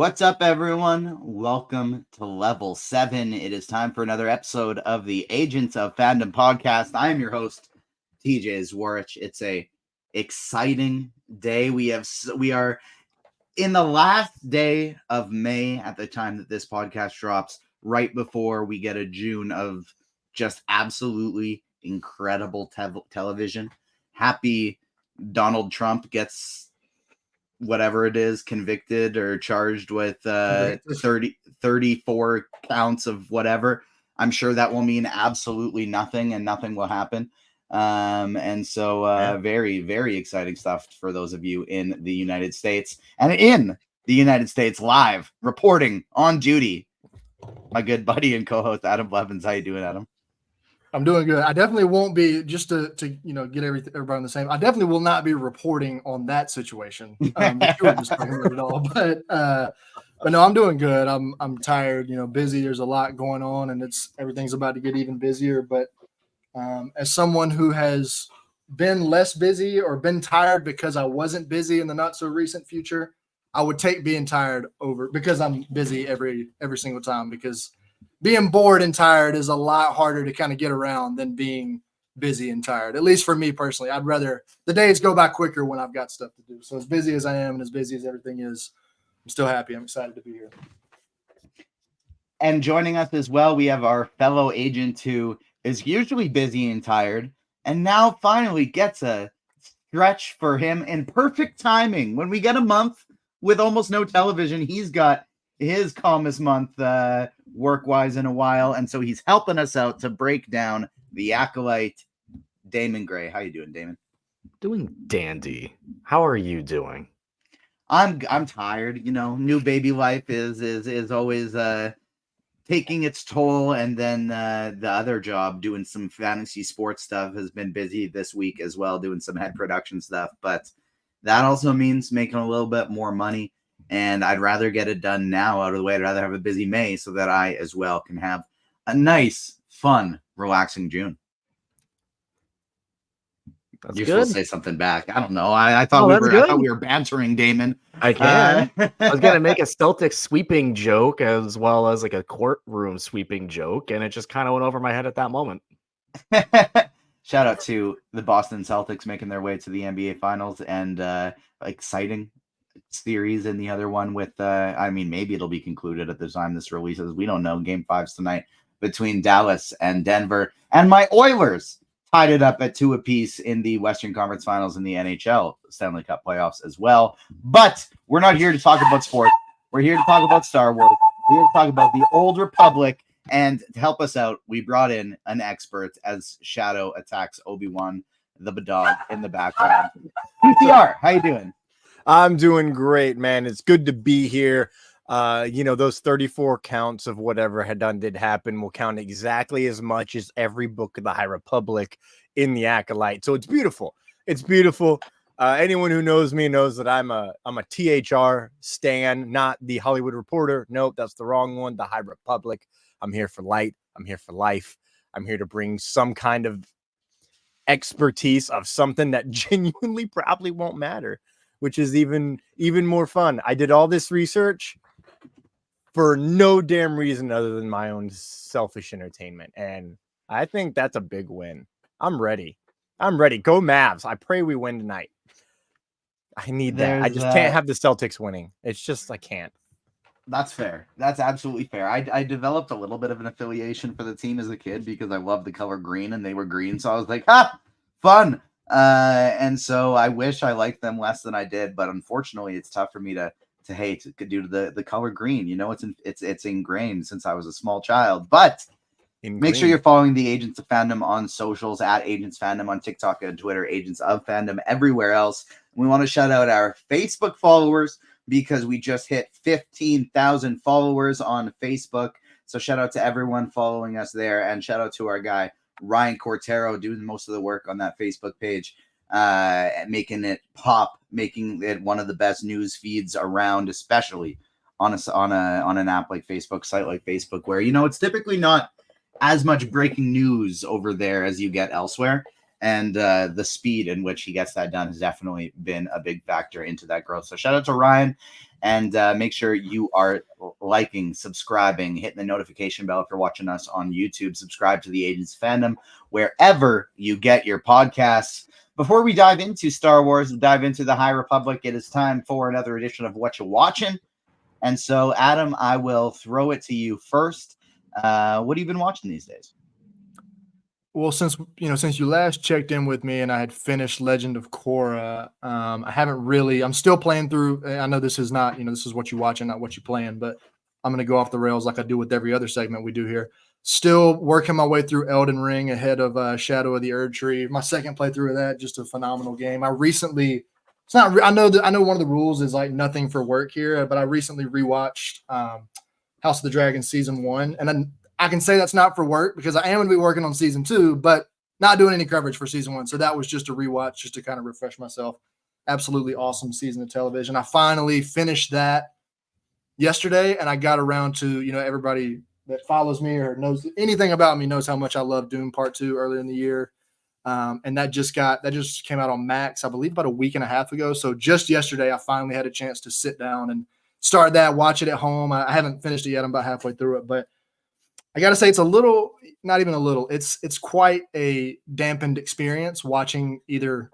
What's up, everyone? Welcome to Level 7. It is time for another episode of the Agents of Fandom podcast. I am your host, TJ Zwarich. It's a exciting day. We are in the last day of May at the time that this podcast drops, right before we get a June of just absolutely incredible television. Happy Donald Trump gets whatever it is, convicted or charged with 34 counts of whatever. I'm sure that will mean absolutely nothing and nothing will happen. Very, very exciting stuff for those of you in the United States. And in the United States, live, reporting on duty, my good buddy and co-host Adam Blevins. How you doing, Adam? I'm doing good. I definitely won't be, just to get everybody on the same. I definitely will not be reporting on that situation that you were just talking about at all. But no, I'm doing good. I'm tired. Busy. There's a lot going on, and everything's about to get even busier. But as someone who has been less busy or been tired because I wasn't busy in the not so recent future, I would take being tired over because I'm busy every single time, because being bored and tired is a lot harder to kind of get around than being busy and tired. At least for me personally, I'd rather the days go by quicker when I've got stuff to do. So as busy as I am and as busy as everything is, I'm still happy. I'm excited to be here. And joining us as well, we have our fellow agent who is usually busy and tired, and now finally gets a stretch for him in perfect timing. When we get a month with almost no television, he's got his calmest month work-wise in a while, and so he's helping us out to break down the Acolyte. Damon Gray, how you doing, Damon? Doing dandy. How are you doing? I'm tired. New baby life is always taking its toll, and then the other job, doing some fantasy sports stuff, has been busy this week as well, doing some head production stuff. But that also means making a little bit more money. And I'd rather get it done now out of the way. I'd rather have a busy May so that I as well can have a nice, fun, relaxing June. That's You're good. supposed to say something back. I don't know. I thought we were bantering, Damon. I can. I was gonna make a Celtics sweeping joke as well as like a courtroom sweeping joke, and it just kind of went over my head at that moment. Shout out to the Boston Celtics making their way to the NBA Finals, and exciting series in the other one with maybe it'll be concluded at the time this releases. We don't know. Game 5's tonight between Dallas and Denver, and my Oilers tied it up at 2 apiece in the Western Conference Finals in the NHL Stanley Cup playoffs as well. But we're not here to talk about sports. We're here to talk about Star Wars. We're here to talk about the Old Republic, and to help us out, we brought in an expert as Shadow attacks Obi-Wan the dog in the background. PTR, how you doing? I'm doing great, man. It's good to be here. Those 34 counts of whatever did happen will count exactly as much as every book of the High Republic in the Acolyte. So it's beautiful. It's beautiful. Anyone who knows me knows that I'm a THR stan, not the Hollywood Reporter. Nope, that's the wrong one. The High Republic. I'm here for light. I'm here for life. I'm here to bring some kind of expertise of something that genuinely probably won't matter, which is even more fun. I did all this research for no damn reason other than my own selfish entertainment. And I think that's a big win. I'm ready. Go Mavs. I pray we win tonight. I need that. I just can't have the Celtics winning. It's just, I can't. That's fair. That's absolutely fair. I developed a little bit of an affiliation for the team as a kid because I loved the color green and they were green. So I was like, fun. And so I wish I liked them less than I did, but unfortunately it's tough for me to hate due to the color green. It's ingrained since I was a small child. But make sure you're following the Agents of Fandom on socials at Agents Fandom on TikTok and Twitter, Agents of Fandom everywhere else. We want to shout out our Facebook followers because we just hit 15,000 followers on Facebook. So shout out to everyone following us there, and shout out to our guy Ryan Cortero doing most of the work on that Facebook page, making it pop, making it one of the best news feeds around, especially on an app like Facebook, site like Facebook, where it's typically not as much breaking news over there as you get elsewhere. And the speed in which he gets that done has definitely been a big factor into that growth. So shout out to Ryan. And make sure you are liking, subscribing, hitting the notification bell if you're watching us on YouTube. Subscribe to the Agents of Fandom wherever you get your podcasts. Before we dive into Star Wars and dive into the High Republic, it is time for another edition of What You Watching. And so, Adam, I will throw it to you first. What have you been watching these days? Well, since you last checked in with me and I had finished Legend of Korra, I haven't really. I'm still playing through. I know this is not, this is what you watch and not what you playing, but I'm gonna go off the rails like I do with every other segment we do here. Still working my way through Elden Ring ahead of Shadow of the Erd Tree. My second playthrough of that, just a phenomenal game. I recently, it's not. I know one of the rules is like nothing for work here, but I recently rewatched House of the Dragon season 1, and then I can say that's not for work because I am going to be working on season 2, but not doing any coverage for season 1. So that was just a rewatch, just to kind of refresh myself. Absolutely awesome season of television. I finally finished that yesterday, and I got around to, everybody that follows me or knows anything about me knows how much I love Doom Part 2 earlier in the year. And that just came out on Max, I believe, about a week and a half ago. So just yesterday, I finally had a chance to sit down and start that, watch it at home. I haven't finished it yet. I'm about halfway through it, but I got to say it's a little, not even a little, it's quite a dampened experience watching either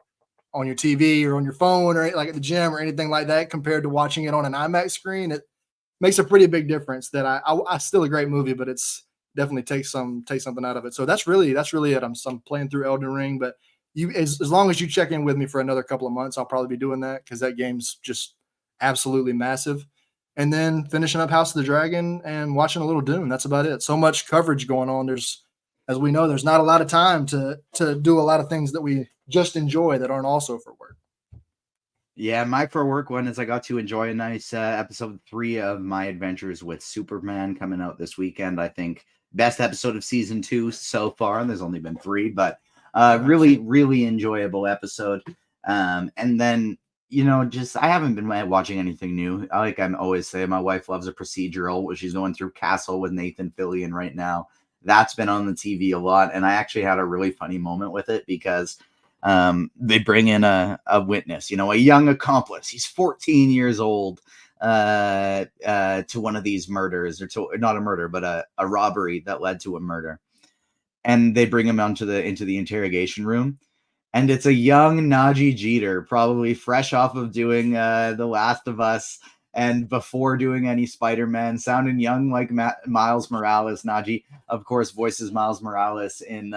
on your TV or on your phone or like at the gym or anything like that compared to watching it on an IMAX screen. It makes a pretty big difference. That I still a great movie, but it's definitely take something out of it. So that's really it. I'm playing through Elden Ring, but as long as you check in with me for another couple of months, I'll probably be doing that because that game's just absolutely massive. And then finishing up House of the Dragon and watching a little Dune. That's about it. So much coverage going on. As we know, there's not a lot of time to do a lot of things that we just enjoy that aren't also for work. Yeah, my for work one is I got to enjoy a nice episode 3 of My Adventures with Superman coming out this weekend. I think best episode of season 2 so far. And there's only been 3, but really, really enjoyable episode. And then, I haven't been watching anything new. Like I'm always saying, my wife loves a procedural. She's going through Castle with Nathan Fillion right now. That's been on the TV a lot. And I actually had a really funny moment with it because they bring in a witness, a young accomplice. He's 14 years old to one of these murders, or to not a murder, but a robbery that led to a murder. And they bring him into the interrogation room. And it's a young Najee Jeter, probably fresh off of doing The Last of Us and before doing any Spider-Man, sounding young like Miles Morales. Najee, of course, voices Miles Morales in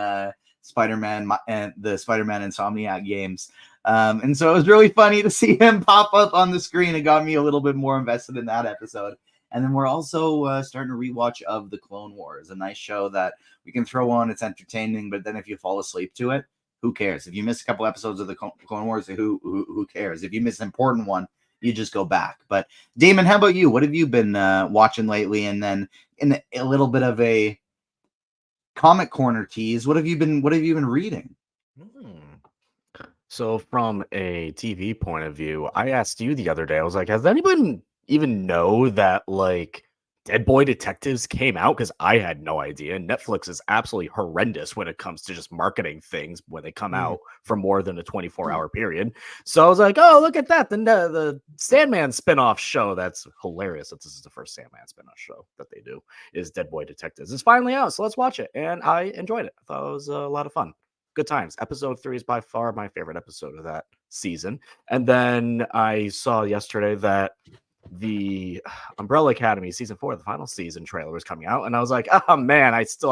Spider-Man and the Spider-Man Insomniac games. And so it was really funny to see him pop up on the screen. It got me a little bit more invested in that episode. And then we're also starting to rewatch of the Clone Wars, a nice show that we can throw on. It's entertaining, but then if you fall asleep to it, who cares? If you miss a couple episodes of the Clone Wars, who cares? If you miss an important one, you just go back. But Damon, how about you? What have you been watching lately? And then in a little bit of a comic corner tease, what have you been reading? So from a TV point of view, I asked you the other day, I was like, has anyone even know that like Dead Boy Detectives came out? Because I had no idea. Netflix is absolutely horrendous when it comes to just marketing things when they come out for more than a 24-hour period. So I was like, oh, look at that. The Sandman spinoff show. That's hilarious that this is the first Sandman spinoff show that they do is Dead Boy Detectives. It's finally out, so let's watch it. And I enjoyed it. I thought it was a lot of fun. Good times. Episode 3 is by far my favorite episode of that season. And then I saw yesterday that the Umbrella Academy season 4, the final season trailer was coming out, and I was like, oh man, I still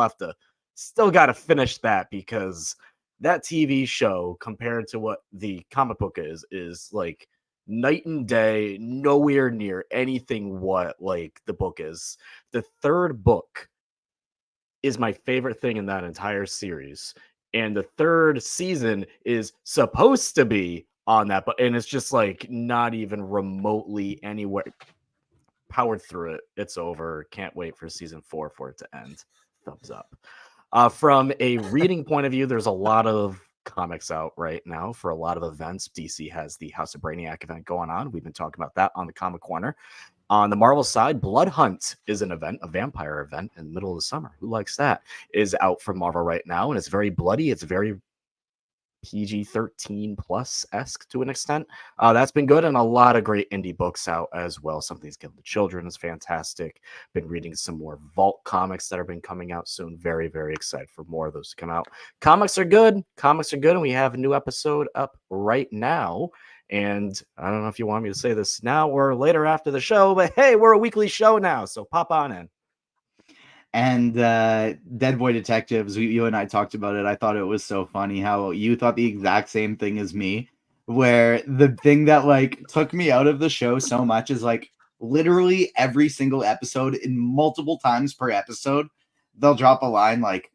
got to finish that because that TV show compared to what the comic book is like night and day, nowhere near anything what like the book is. The third book is my favorite thing in that entire series, and the third season is supposed to be on that, but and it's just like not even remotely anywhere. Powered through it. It's over. Can't wait for season 4 for it to end. Thumbs up. From a reading point of view, there's a lot of comics out right now for a lot of events. DC has the House of Brainiac event going on. We've been talking about that on the Comic Corner. On the Marvel side, Blood Hunt is an event, a vampire event in the middle of the summer. Who likes that? Is out from Marvel right now, and it's very bloody. It's very PG-13 plus esque to an extent. That's been good, and a lot of great indie books out as well. Something's Killed the Children is fantastic. Been reading some more Vault comics that have been coming out soon. Very, very excited for more of those to come out. Comics are good, and we have a new episode up right now. And I don't know if you want me to say this now or later after the show, but hey, we're a weekly show now, so pop on in. And Dead Boy Detectives, you and I talked about it. I thought it was so funny how you thought the exact same thing as me, where the thing that like took me out of the show so much is like literally every single episode, in multiple times per episode, they'll drop a line like,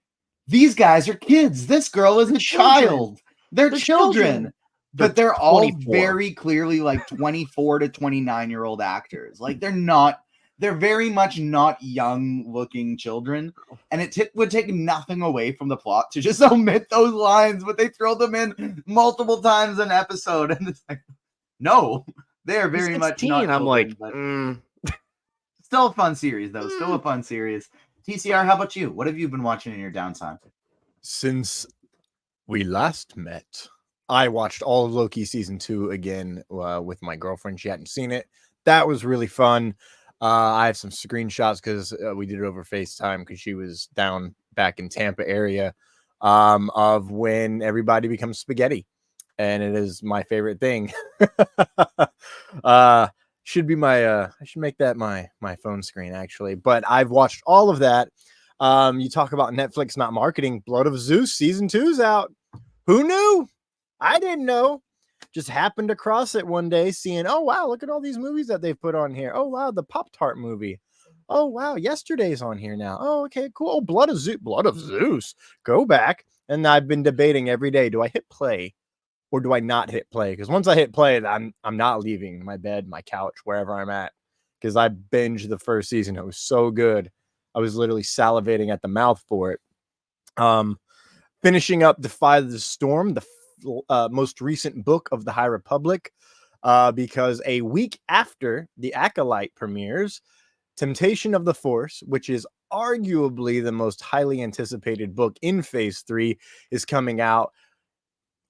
"These guys are kids. This girl is a child. They're children." But they're all 24. very clearly like 24 to 29-year-old actors. Like they're very much not young looking children, and it would take nothing away from the plot to just omit those lines, but they throw them in multiple times an episode, and it's like, no, they are very much not I'm like, still a fun series though. Still a fun series. TCR, how about you? What have you been watching in your downtime? Since we last met, I watched all of Loki season 2 again with my girlfriend. She hadn't seen it. That was really fun. I have some screenshots because we did it over FaceTime because she was down back in Tampa area of when everybody becomes spaghetti. And it is my favorite thing. Should be my I should make that my phone screen actually. But I've watched all of that. You talk about Netflix not marketing. Blood of Zeus season 2's out. Who knew? I didn't know. Just happened across it one day, seeing, oh, wow, look at all these movies that they've put on here. Oh, wow, the Pop-Tart movie. Oh, wow, Yesterday's on here now. Oh, okay, cool. Oh, Blood of Zeus. Go back. And I've been debating every day, do I hit play or do I not hit play? Because once I hit play, I'm not leaving my bed, my couch, wherever I'm at. Because I binged the first season. It was so good. I was literally salivating at the mouth for it. Finishing up Defy the Storm, the most recent book of the High Republic, because a week after the Acolyte premieres, Temptation of the Force, which is arguably the most highly anticipated book in Phase 3, is coming out.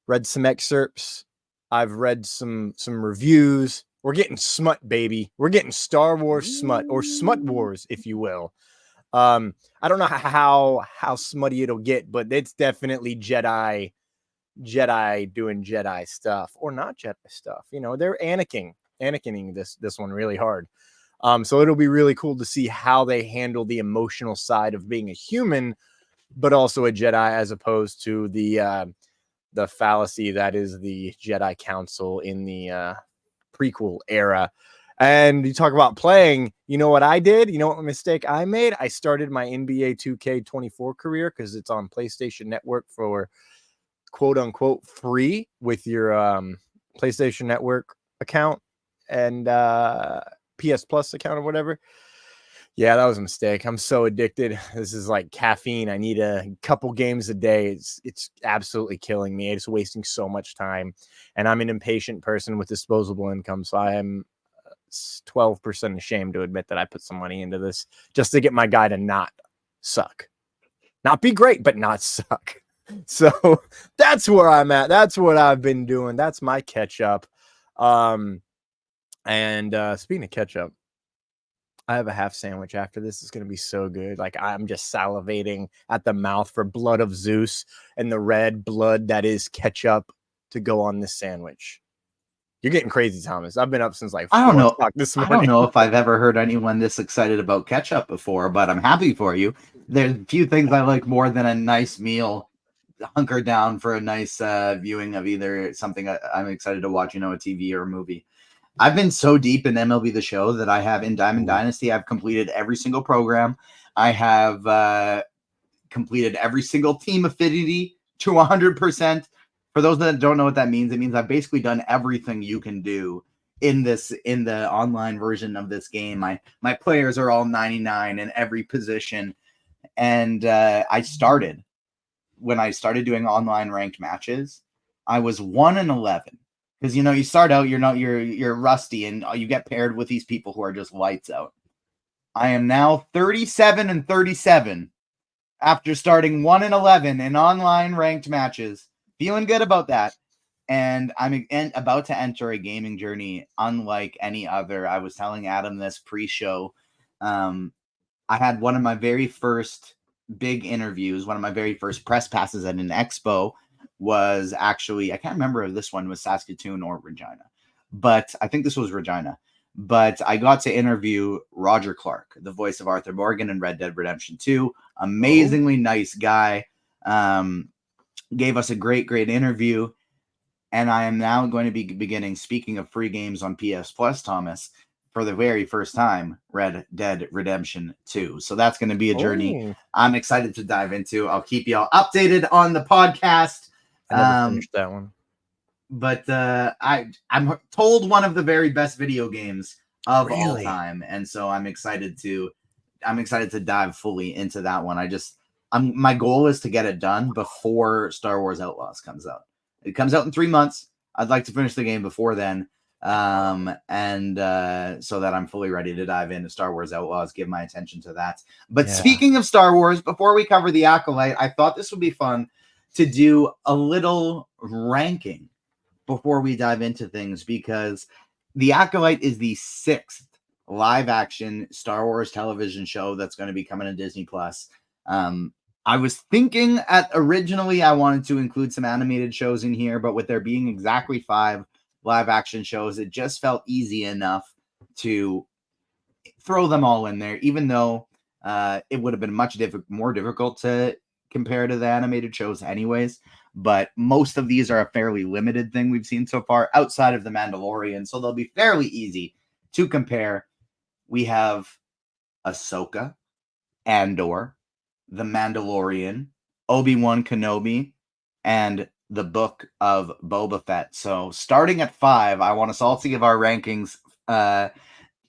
Read some excerpts. I've read some reviews. We're getting smut, baby. We're getting Star Wars smut, or smut wars, if you will. I don't know how smutty it'll get, but it's definitely Jedi doing Jedi stuff, or not Jedi stuff. You know, they're Anakining this one really hard. So it'll be really cool to see how they handle the emotional side of being a human, but also a Jedi, as opposed to the fallacy that is the Jedi Council in the prequel era. And you talk about playing, you know what I did? You know what mistake I made? I started my NBA 2K24 career because it's on PlayStation Network for quote unquote free with your PlayStation Network account and PS Plus account or whatever. Yeah, that was a mistake. I'm so addicted. This is like caffeine. I need a couple games a day. It's absolutely killing me. It's wasting so much time. And I'm an impatient person with disposable income. So I am 12% ashamed to admit that I put some money into this just to get my guy to not suck. Not be great, but not suck. So that's where I'm at. That's what I've been doing. That's my catch up. And speaking of ketchup, I have a half sandwich after this. It's going to be so good. Like, I'm just salivating at the mouth for Blood of Zeus and the red blood that is ketchup to go on this sandwich. You're getting crazy, Thomas. I've been up since like 4 o'clock this morning. I don't know if I've ever heard anyone this excited about ketchup before, but I'm happy for you. There's a few things I like more than a nice meal. Hunker down for a nice viewing of either something I'm excited to watch, a TV or a movie. I've been so deep in MLB The Show that I have in Diamond Dynasty. I've completed every single program. I have completed every single team affinity to 100%. For those that don't know what that means, it means I've basically done everything you can do in the online version of this game. My players are all 99 in every position, and when I started doing online ranked matches, I was 1-11. Because you start out, you're rusty, and you get paired with these people who are just lights out. I am now 37-37 after starting 1-11 in online ranked matches feeling good about that. And I'm about to enter a gaming journey unlike any other. I was telling Adam this pre-show. I had one of my very first big interviews, one of my very first press passes at an expo was actually, I can't remember if this one was Saskatoon or Regina, but I think this was Regina. But I got to interview Roger Clark, the voice of Arthur Morgan in Red Dead Redemption 2. Amazingly nice guy. Gave us a great interview. And I am now going to be beginning, speaking of free games on PS Plus, Thomas, for the very first time, Red Dead Redemption 2. So that's going to be a journey I'm excited to dive into. I'll keep you all updated on the podcast. I never finished that one. But I'm told one of the very best video games of all time. And so I'm excited to dive fully into that one. My goal is to get it done before Star Wars Outlaws comes out. It comes out in 3 months. I'd like to finish the game before then. So that I'm fully ready to dive into Star Wars Outlaws, give my attention to that. But speaking of Star Wars, before we cover the Acolyte, I thought this would be fun to do a little ranking before we dive into things, because the Acolyte is the 6th live action Star Wars television show that's going to be coming to Disney Plus. I was thinking originally I wanted to include some animated shows in here, but with there being exactly 5 live action shows, it just felt easy enough to throw them all in there, even though it would have been much more difficult to compare to the animated shows anyways. But most of these are a fairly limited thing we've seen so far outside of The Mandalorian, so they'll be fairly easy to compare. We have Ahsoka, Andor, The Mandalorian, Obi-Wan Kenobi, and the Book of Boba Fett. So starting at 5, I want us all to give our rankings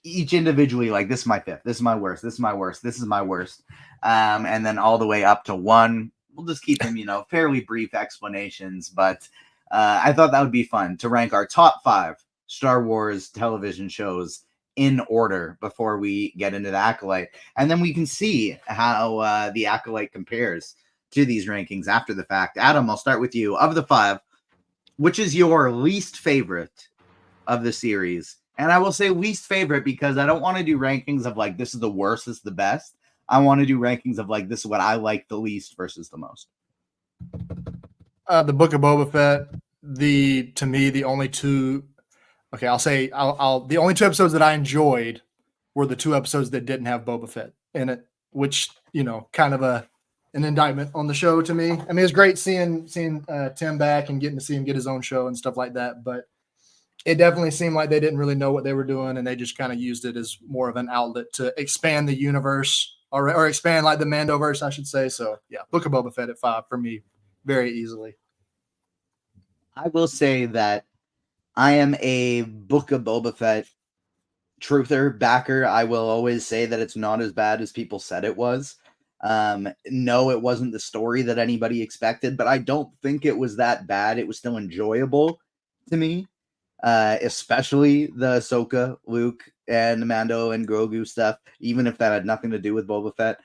each individually, like this is my 5th, this is my worst, this is my worst, this is my worst. And then all the way up to 1. We'll just keep them, fairly brief explanations, but I thought that would be fun to rank our top 5 Star Wars television shows in order before we get into the Acolyte. And then we can see how the Acolyte compares to these rankings after the fact. Adam, I'll start with you. Of the 5, which is your least favorite of the series? And I will say least favorite because I don't want to do rankings of like, this is the worst, this is the best. I want to do rankings of like, this is what I like the least versus the most. The Book of Boba Fett, to me, the only 2. Okay, the only 2 episodes that I enjoyed were the 2 episodes that didn't have Boba Fett in it, which, kind of an indictment on the show to me. I mean, it's great seeing Tim back and getting to see him get his own show and stuff like that, but it definitely seemed like they didn't really know what they were doing, and they just kind of used it as more of an outlet to expand the universe or expand like the Mandoverse, I should say. So yeah, Book of Boba Fett at 5 for me, very easily. I will say that I am a Book of Boba Fett truther, backer. I will always say that it's not as bad as people said it was. No, it wasn't the story that anybody expected, but I don't think it was that bad. It was still enjoyable to me, especially the Ahsoka, Luke, and Mando and Grogu stuff, even if that had nothing to do with Boba Fett.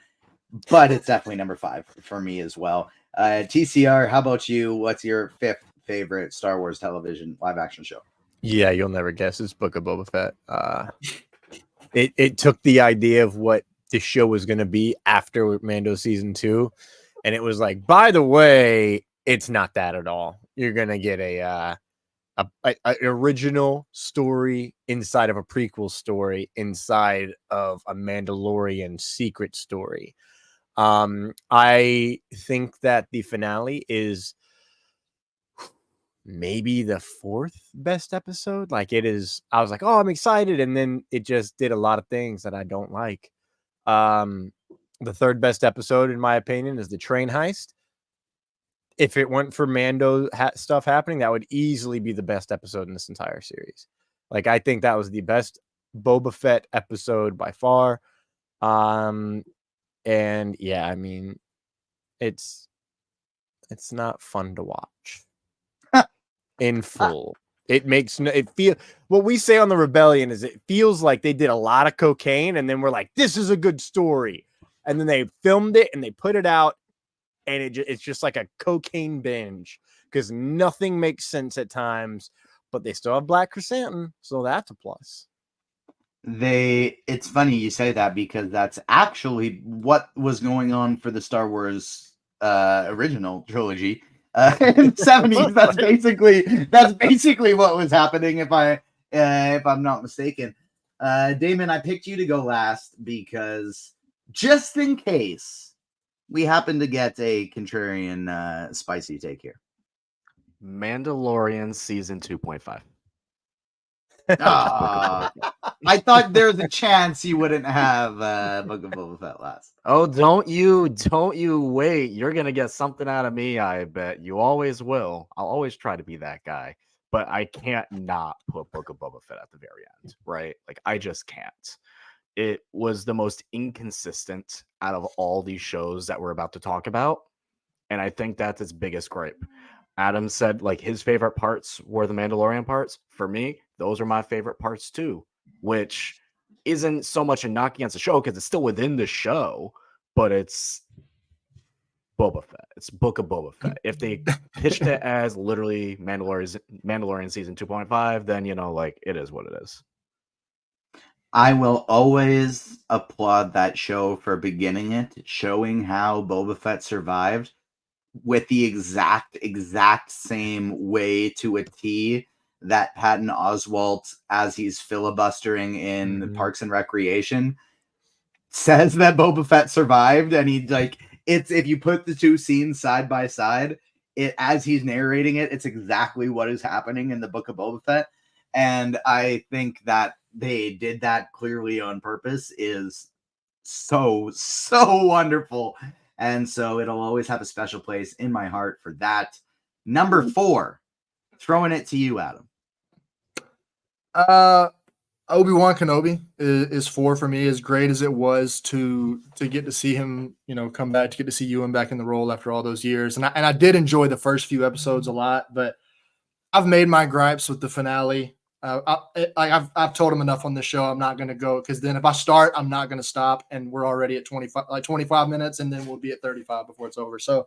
But it's definitely number 5 for me as well. TCR, how about you? What's your 5th favorite Star Wars television live action show? Yeah, you'll never guess. It's Book of Boba Fett. It took the idea of what the show was going to be after Mando season 2, and it was like, by the way, it's not that at all. You're going to get a original story inside of a prequel story inside of a Mandalorian secret story. I think that the finale is maybe the 4th best episode. Like it is, I was like, oh, I'm excited. And then it just did a lot of things that I don't like. The 3rd best episode, in my opinion, is the train heist. If it weren't for Mando stuff happening, that would easily be the best episode in this entire series. Like, I think that was the best Boba Fett episode by far. And yeah, I mean, it's not fun to watch in full. It makes what we say on the Rebellion is it feels like they did a lot of cocaine and then we're like, this is a good story. And then they filmed it and they put it out and it's just like a cocaine binge because nothing makes sense at times, but they still have Black Chrysanthemum, so that's a plus. It's funny you say that because that's actually what was going on for the Star Wars original trilogy in the 70s. That's basically what was happening if I'm not mistaken. Damon, I picked you to go last because just in case we happen to get a contrarian spicy take here. Mandalorian season 2.5. Ah, I thought there's a chance you wouldn't have Book of Boba Fett last. Oh, don't you wait. You're gonna get something out of me, I bet. You always will. I'll always try to be that guy. But I can't not put Book of Boba Fett at the very end, right? Like I just can't. It was the most inconsistent out of all these shows that we're about to talk about. And I think that's its biggest gripe. Adam said like his favorite parts were the Mandalorian parts. For me, those are my favorite parts too, which isn't so much a knock against the show because it's still within the show, but it's Boba Fett. It's Book of Boba Fett. If they pitched it as literally Mandalorian season 2.5, then like it is what it is. I will always applaud that show for beginning it, showing how Boba Fett survived with the exact same way to a T that Patton Oswalt, as he's filibustering in Parks and Recreation, says that Boba Fett survived. And he it's if you put the two scenes side by side, it as he's narrating it, it's exactly what is happening in the Book of Boba Fett. And I think that they did that clearly on purpose is so wonderful. And so it'll always have a special place in my heart for that. Number 4, throwing it to you, Adam. Obi-Wan Kenobi is 4 for me. As great as it was to get to see him, come back, to get to see Ewan back in the role after all those years. And I did enjoy the first few episodes a lot, but I've made my gripes with the finale. I've told him enough on this show. I'm not going to go because then if I start, I'm not going to stop, and we're already at 25 minutes, and then we'll be at 35 before it's over. So,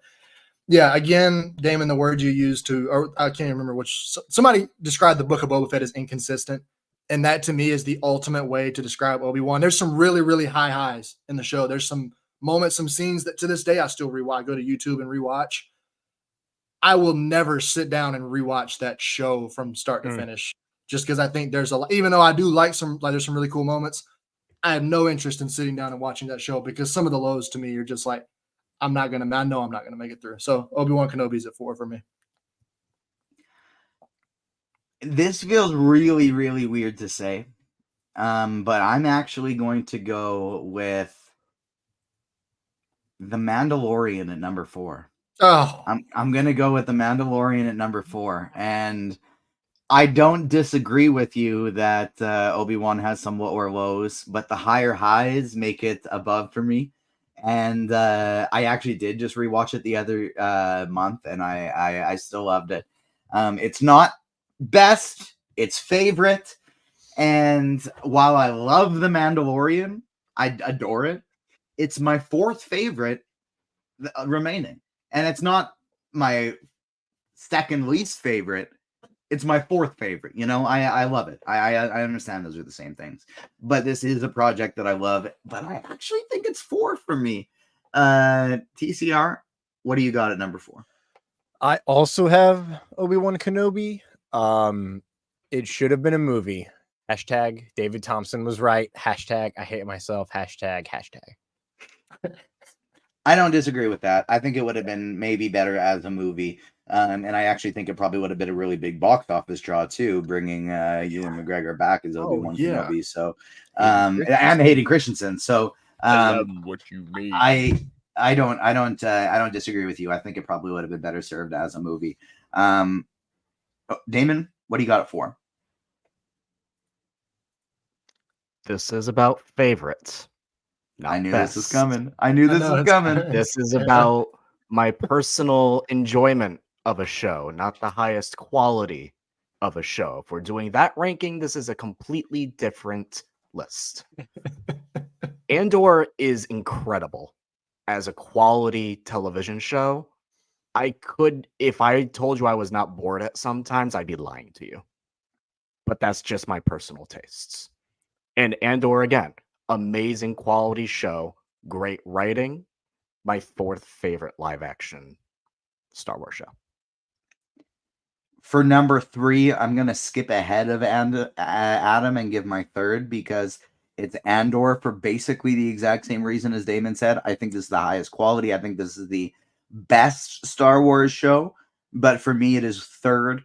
yeah, again, Damon, the word you used I can't remember which. Somebody described the Book of Boba Fett as inconsistent, and that to me is the ultimate way to describe Obi-Wan. There's some really, really high highs in the show. There's some moments, some scenes that to this day I still rewatch. I go to YouTube and rewatch. I will never sit down and rewatch that show from start to finish. Just because I think there's a lot, even though I do there's some really cool moments, I have no interest in sitting down and watching that show because some of the lows to me are just like, I know I'm not going to make it through. So Obi-Wan Kenobi's at 4 for me. This feels really, really weird to say, but I'm actually going to go with The Mandalorian at number 4. Oh, I'm going to go with The Mandalorian at number 4, and I don't disagree with you that Obi-Wan has some lower lows, but the higher highs make it above for me. And I actually did just rewatch it the other month, and I still loved it. It's not best, it's favorite. And while I love The Mandalorian, I adore it. It's my 4th favorite remaining. And it's not my 2nd least favorite. It's my 4th favorite. I love it. I understand those are the same things, but this is a project that I love. But I actually think it's 4 for me. TCR, what do you got at number 4? I also have Obi-Wan Kenobi. It should have been a movie. Hashtag David Thompson was right. Hashtag I hate myself. Hashtag. I don't disagree with that. I think it would have been maybe better as a movie. And I actually think it probably would have been a really big box office draw too, bringing Ewan McGregor back as Obi-Wan Kenobi. So, and Hayden Christensen. So, I love what you mean. I don't disagree with you. I think it probably would have been better served as a movie. Damon, what do you got it for? This is about favorites. I knew best. this was coming. I knew this was coming. This is about my personal enjoyment of a show, not the highest quality of a show. If we're doing that ranking, this is a completely different list. Andor is incredible. as a quality television show, I could, if I told you I was not bored at sometimes, I'd be lying to you. But that's just my personal tastes. And Andor, again, amazing quality show, great writing, my fourth favorite live action Star Wars show. For number 3, I'm gonna skip ahead of Adam and give my third because it's Andor for basically the exact same reason as Damon said. I think this is the highest quality. I think this is the best Star Wars show, but for me, it is third.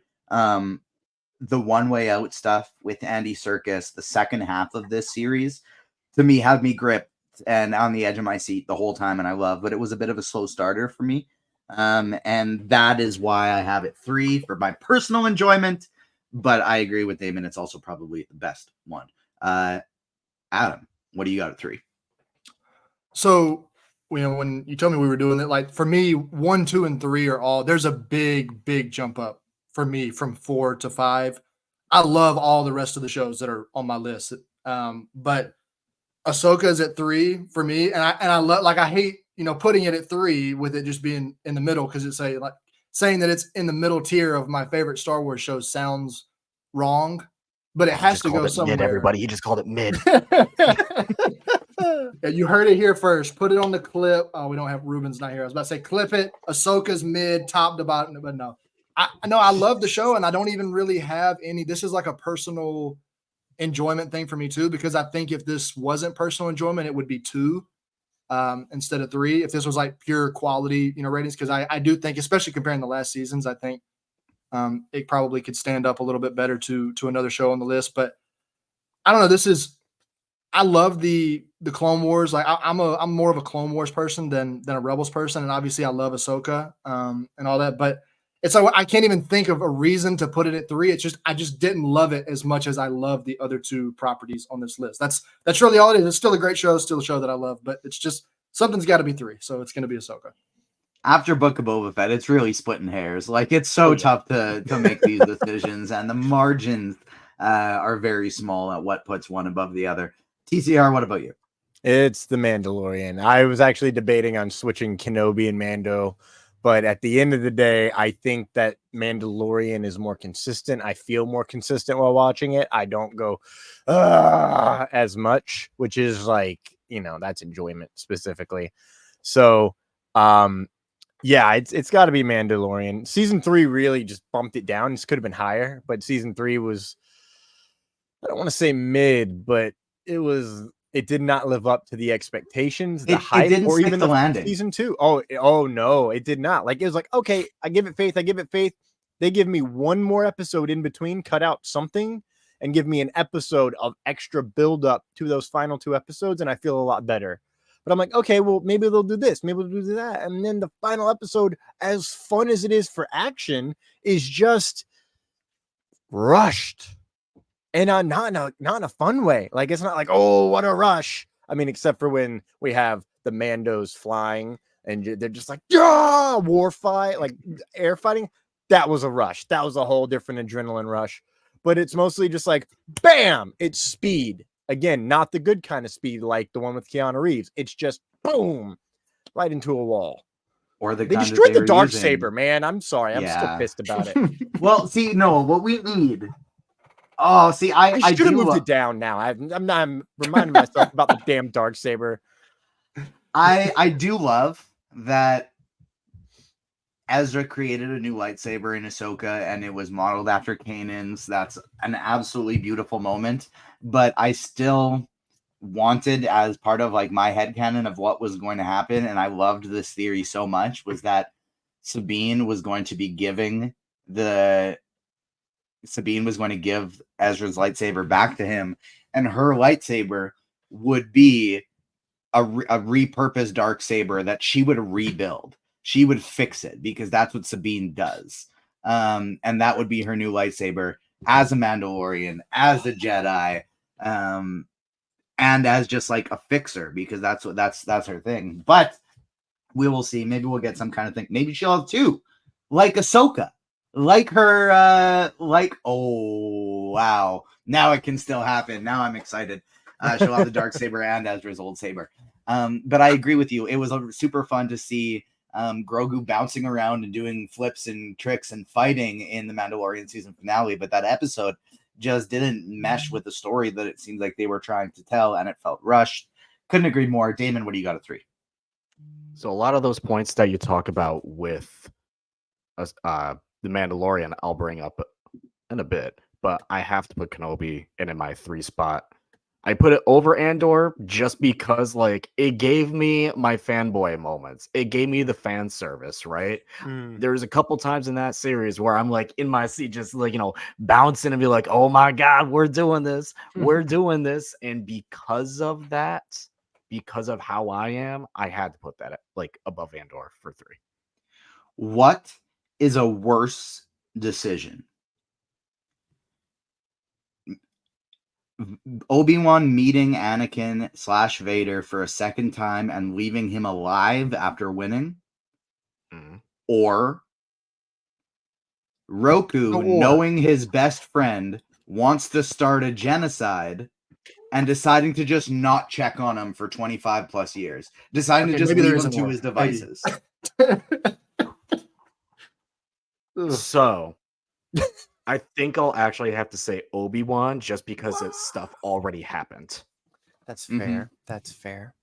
The One Way Out stuff with Andy Serkis, the second half of this series, to me had me gripped and on the edge of my seat the whole time, and I love. But it was a bit of a slow starter for me. And that is why I have it 3 for my personal enjoyment. But I agree with Damon; it's also probably the best one. Adam, what do you got at 3? So, when you told me we were doing it, like for me, 1, 2, and 3 are all. There's a big jump up for me from 4 to 5. I love all the rest of the shows that are on my list, but Ahsoka is at 3 for me, and I love, like, I hate putting it at 3 with it just being in the middle, because it's saying that it's in the middle tier of my favorite Star Wars shows sounds wrong, but it has to go somewhere. Mid, everybody, he just called it mid. Yeah, you heard it here first. Put it on the clip. Oh, we don't have Ruben's not here. I was about to say clip it. Ahsoka's mid, top to bottom, but no. I love the show, and I don't even really have any. This is like a personal enjoyment thing for me too, because I think if this wasn't personal enjoyment, it would be 2 instead of 3. If this was like pure quality, ratings, because I do think, especially comparing the last seasons, I think it probably could stand up a little bit better to another show on the list. But I don't know. I love the Clone Wars. Like I'm more of a Clone Wars person than a Rebels person, and obviously I love Ahsoka and all that. But it's like I can't even think of a reason to put it at 3. It's just I just didn't love it as much as I love the other 2 properties on this list. That's really all it is. It's still a great show, still a show that I love, but it's just something's got to be 3, so it's going to be Ahsoka. After Book of Boba Fett, it's really splitting hairs. Like, it's so tough to make these decisions, and the margins are very small at what puts one above the other. TCR, what about you? It's The Mandalorian. I was actually debating on switching Kenobi and Mando, but at the end of the day, I think that Mandalorian is more consistent. I feel more consistent while watching it. I don't go as much, which is like, that's enjoyment specifically. So, yeah, it's got to be Mandalorian. Season 3 really just bumped it down. This could have been higher, but season 3 was, I don't want to say mid, but it did not live up to the expectations, the hype, it didn't or stick even the the landing. Season 2. Oh no, it did not. Like, it was like, okay, I give it faith. They give me one more episode in between, cut out something, and give me an episode of extra build up to those final 2 episodes, and I feel a lot better. But I'm like, okay, well, maybe they'll do this, maybe they'll do that. And then the final episode, as fun as it is for action, is just rushed. And not in a fun way. Like, it's not like, oh, what a rush. I mean, except for when we have the Mandos flying and they're just like, yeah, war fight, like air fighting. That was a rush. That was a whole different adrenaline rush. But it's mostly just like, bam, it's speed. Again, not the good kind of speed like the one with Keanu Reeves. It's just boom, right into a wall. Or they destroyed the Darksaber, man. I'm sorry. I'm still pissed about it. Well, see, no, what we need. Oh, see, I should have moved it down now. I'm reminding myself about the damn Darksaber. I do love that Ezra created a new lightsaber in Ahsoka, and it was modeled after Kanan's. That's an absolutely beautiful moment. But I still wanted, as part of like my headcanon of what was going to happen, and I loved this theory so much, was that Sabine was going to give Ezra's lightsaber back to him, and her lightsaber would be a repurposed Darksaber that she would rebuild. She would fix it, because that's what Sabine does. And that would be her new lightsaber as a Mandalorian, as a Jedi, and as just like a fixer, because that's her thing. But we will see. Maybe we'll get some kind of thing. Maybe she'll have 2, like Ahsoka. Like her, oh, wow. Now it can still happen. Now I'm excited. She'll have the Darksaber and Ezra's old saber. But I agree with you. It was super fun to see Grogu bouncing around and doing flips and tricks and fighting in the Mandalorian season finale. But that episode just didn't mesh with the story that it seemed like they were trying to tell, and it felt rushed. Couldn't agree more. Damon, what do you got at 3? So a lot of those points that you talk about with the Mandalorian, I'll bring up in a bit, but I have to put Kenobi in my 3 spot. I put it over Andor just because, like, it gave me my fanboy moments. It gave me the fan service, right? There's a couple times in that series where I'm like in my seat, just like, bouncing and be like, oh my God, we're doing this. We're doing this. And because of that, because of how I am, I had to put that at, like, above Andor for 3. What is a worse decision? Obi-Wan meeting Anakin / Vader for a second time and leaving him alive after winning? Or Roku, knowing his best friend wants to start a genocide and deciding to just not check on him for 25 plus years, deciding to just leave him to his devices? So I think I'll actually have to say Obi-Wan just because it's stuff already happened. That's fair. That's fair.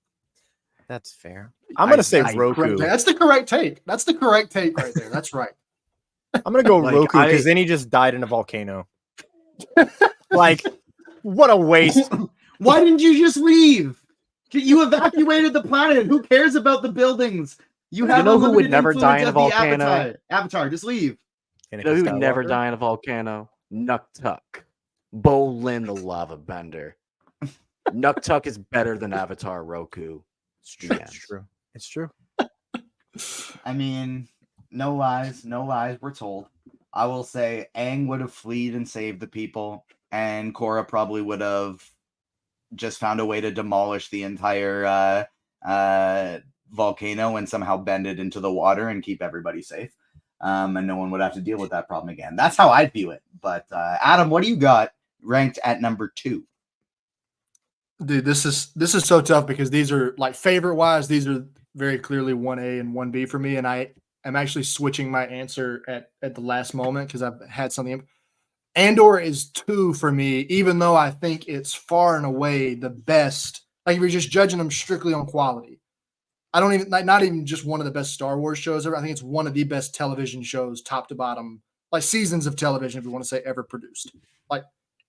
That's fair. I'm going to say Roku. That's the correct take. That's the correct take right there. That's right. I'm going to go Roku because then he just died in a volcano. Like, what a waste. Why didn't you just leave? You evacuated the planet. Who cares about the buildings? You know who would never die in a volcano? Avatar, just leave. You know who would never die in a volcano? Nuktuk. Bolin the lava bender. Nuktuk is better than Avatar Roku. It's true. It's true. It's true. I mean, no lies, we're told. I will say Aang would have fled and saved the people, and Korra probably would have just found a way to demolish the entire volcano and somehow bend it into the water and keep everybody safe. And no one would have to deal with that problem again. That's how I'd view it. But Adam, what do you got ranked at number 2? Dude, this is so tough because these are, like, favorite wise, these are very clearly 1A and 1B for me, and I am actually switching my answer at the last moment because I've had something. Andor is 2 for me, even though I think it's far and away the best. Like, if you're just judging them strictly on quality, I don't even, not even just one of the best Star Wars shows ever. I think it's one of the best television shows, top to bottom, like seasons of television, if you want to say ever produced. Like,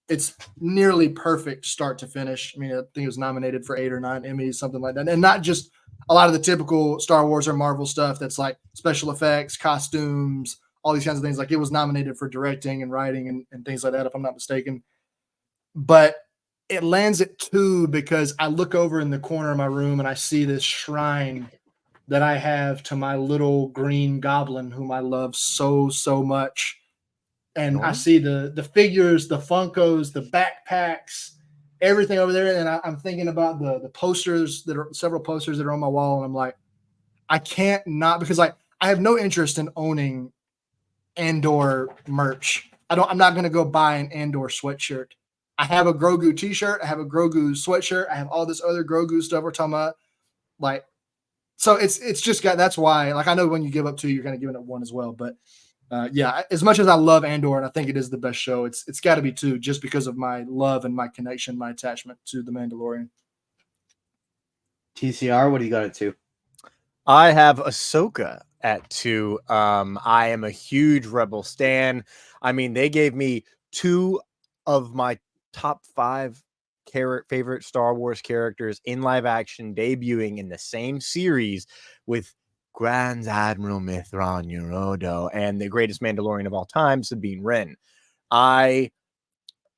it's nearly perfect start to finish. I mean, I think it was nominated for 8 or 9 Emmys, something like that. And not just a lot of the typical Star Wars or Marvel stuff that's like special effects, costumes, all these kinds of things. Like, it was nominated for directing and writing and things like that, if I'm not mistaken. But it lands at 2 because I look over in the corner of my room and I see this shrine that I have to my little green goblin whom I love so, so much. And I see the figures, the Funkos, the backpacks, everything over there. And I'm thinking about the posters that are several posters that are on my wall. And I'm like, I can't not, because, like, I have no interest in owning Andor merch. I'm not going to go buy an Andor sweatshirt. I have a Grogu t-shirt. I have a Grogu sweatshirt. I have all this other Grogu stuff we're talking about. Like, so it's just got, that's why, like, I know when you give up 2, you're kind of giving it 1 as well. But yeah, as much as I love Andor and I think it is the best show, it's got to be 2 just because of my love and my connection, my attachment to The Mandalorian. TCR, what do you got at 2? I have Ahsoka at 2. I am a huge Rebel stan. I mean, they gave me 2 of my top 5 favorite Star Wars characters in live action debuting in the same series with Grand Admiral Mithran Yorodo and the greatest Mandalorian of all time, Sabine Wren. I'm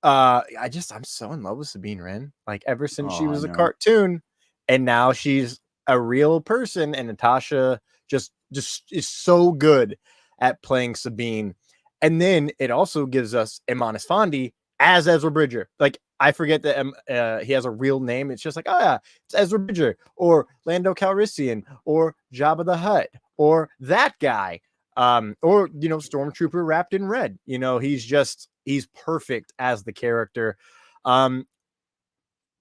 so in love with Sabine Wren. Like, ever since she was a cartoon, and now she's a real person, and Natasha just is so good at playing Sabine. And then it also gives us Eman Esfandi as Ezra Bridger. Like, I forget that he has a real name. It's just like, oh yeah, it's Ezra Bridger, or Lando Calrissian, or Jabba the Hutt, or that guy, or Stormtrooper wrapped in red. He's perfect as the character.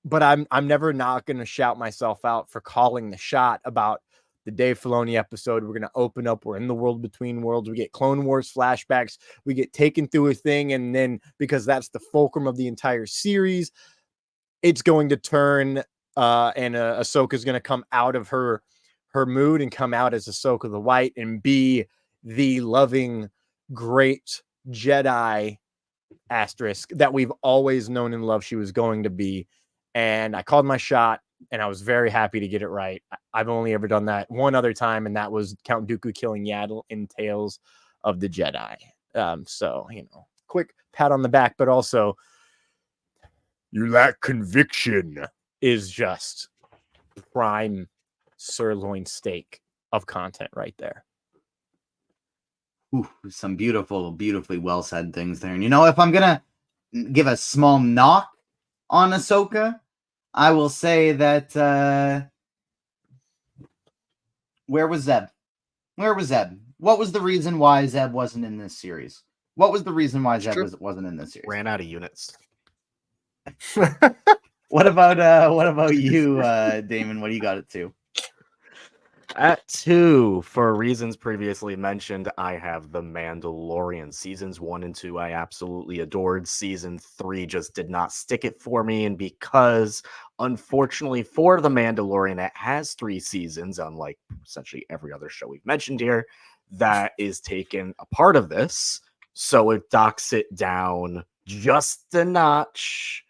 but I'm never not going to shout myself out for calling the shot about the Dave Filoni episode. We're going to open up. We're in the world between worlds. We get Clone Wars flashbacks. We get taken through a thing. And then because that's the fulcrum of the entire series, it's going to turn and Ahsoka's going to come out of her mood and come out as Ahsoka the White and be the loving, great Jedi asterisk that we've always known and loved she was going to be. And I called my shot, and I was very happy to get it right. I've only ever done that one other time, and that was Count Dooku killing Yaddle in Tales of the Jedi. So, quick pat on the back, but also you lack conviction is just prime sirloin steak of content right there. Ooh, some beautifully well said things there. And if I'm gonna give a small knock on Ahsoka, I will say that where was Zeb? Where was Zeb? What was the reason why Zeb wasn't in this series? What was the reason why Zeb wasn't in this series? Ran out of units. What about you, Damon? What do you got it to? At 2, for reasons previously mentioned, I have The Mandalorian. Seasons 1 and 2 I absolutely adored. Season 3 just did not stick it for me, and because, unfortunately for The Mandalorian, it has 3 seasons, unlike essentially every other show we've mentioned here, that is taken a part of this, so it docks it down just a notch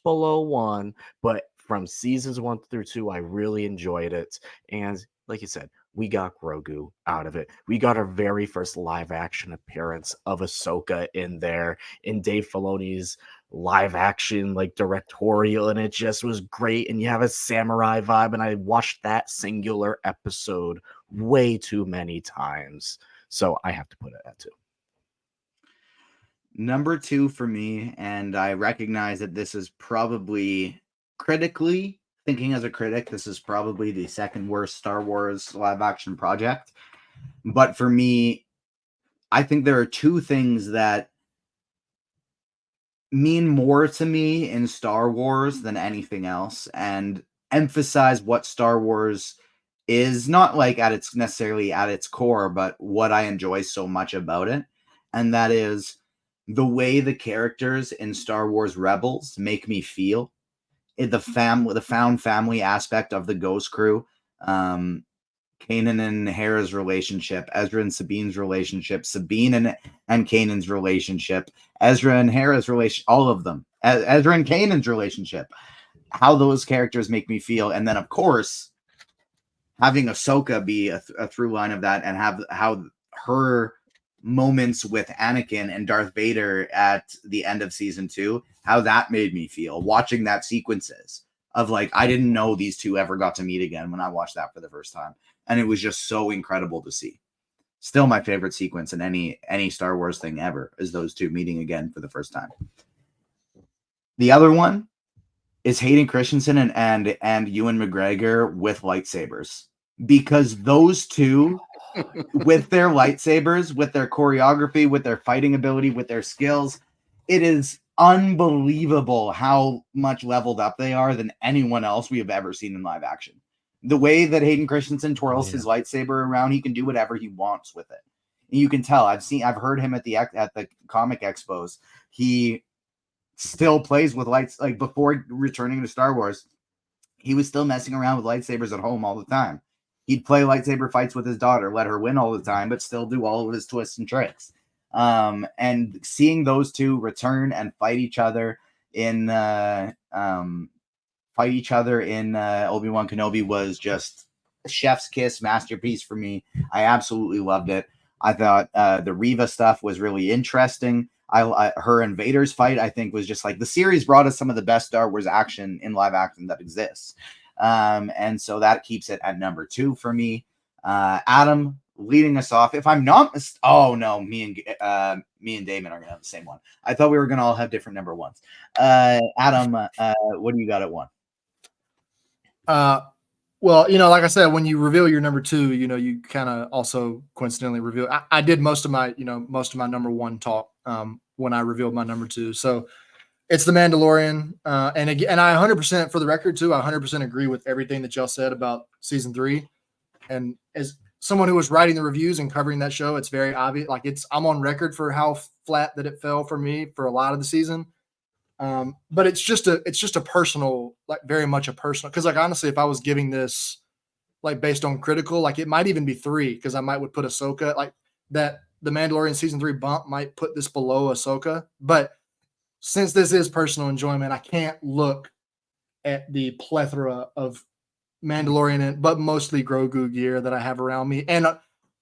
below 1, but from seasons 1 through 2, I really enjoyed it. And like you said, we got Grogu out of it. We got our very first live action appearance of Ahsoka in there in Dave Filoni's live action, directorial, and it just was great. And you have a samurai vibe. And I watched that singular episode way too many times. So I have to put it at 2. Number 2 for me, and I recognize that this is probably critically, thinking as a critic, this is probably the second worst Star Wars live action project. But for me, I think there are 2 things that mean more to me in Star Wars than anything else and emphasize what Star Wars is, not necessarily at its core, but what I enjoy so much about it. And that is the way the characters in Star Wars Rebels make me feel. The found family aspect of the Ghost Crew, Kanan and Hera's relationship, Ezra and Sabine's relationship, Sabine and Kanan's relationship, Ezra and Hera's relation, all of them, Ezra and Kanan's relationship, how those characters make me feel. And then, of course, having Ahsoka be a through line of that, and have how her moments with Anakin and Darth Vader at the end of season 2, how that made me feel watching that sequences of I didn't know these 2 ever got to meet again when I watched that for the first time. And it was just so incredible to see. Still my favorite sequence in any Star Wars thing ever is those 2 meeting again for the first time. The other one is Hayden Christensen and Ewan McGregor with lightsabers, because those 2 with their lightsabers, with their choreography, with their fighting ability, with their skills, it is unbelievable how much leveled up they are than anyone else we have ever seen in live action. The way that Hayden Christensen twirls his lightsaber around, he can do whatever he wants with it. And you can tell. I've heard him at the comic expos. He still plays with lights, before returning to Star Wars. He was still messing around with lightsabers at home all the time. He'd play lightsaber fights with his daughter, let her win all the time, but still do all of his twists and tricks. And seeing those 2 return and fight each other in Obi-Wan Kenobi was just a chef's kiss masterpiece for me. I absolutely loved it. I thought the Reva stuff was really interesting. Her and Vader's fight, I think, was just the series brought us some of the best Star Wars action in live action that exists. And so that keeps it at number 2 for me. Adam, leading us off. If I'm not oh no, me and Damon are gonna have the same one. I thought we were gonna all have different number 1s. Adam, what do you got at 1? Well, like I said, when you reveal your number 2, you kind of also coincidentally reveal. I did most of my number 1 talk when I revealed my number 2. So It's The Mandalorian. And again, and I 100% for the record too, I 100% agree with everything that y'all said about season 3. And as someone who was writing the reviews and covering that show, it's very obvious. Like I'm on record for how flat that it fell for me for a lot of the season. But it's just a personal, like very much a personal, because like honestly, if I was giving this like based on critical, like it might even be 3, because I might would put Ahsoka like that. The Mandalorian season 3 bump might put this below Ahsoka, but since this is personal enjoyment, I can't look at the plethora of Mandalorian, but mostly Grogu gear that I have around me, and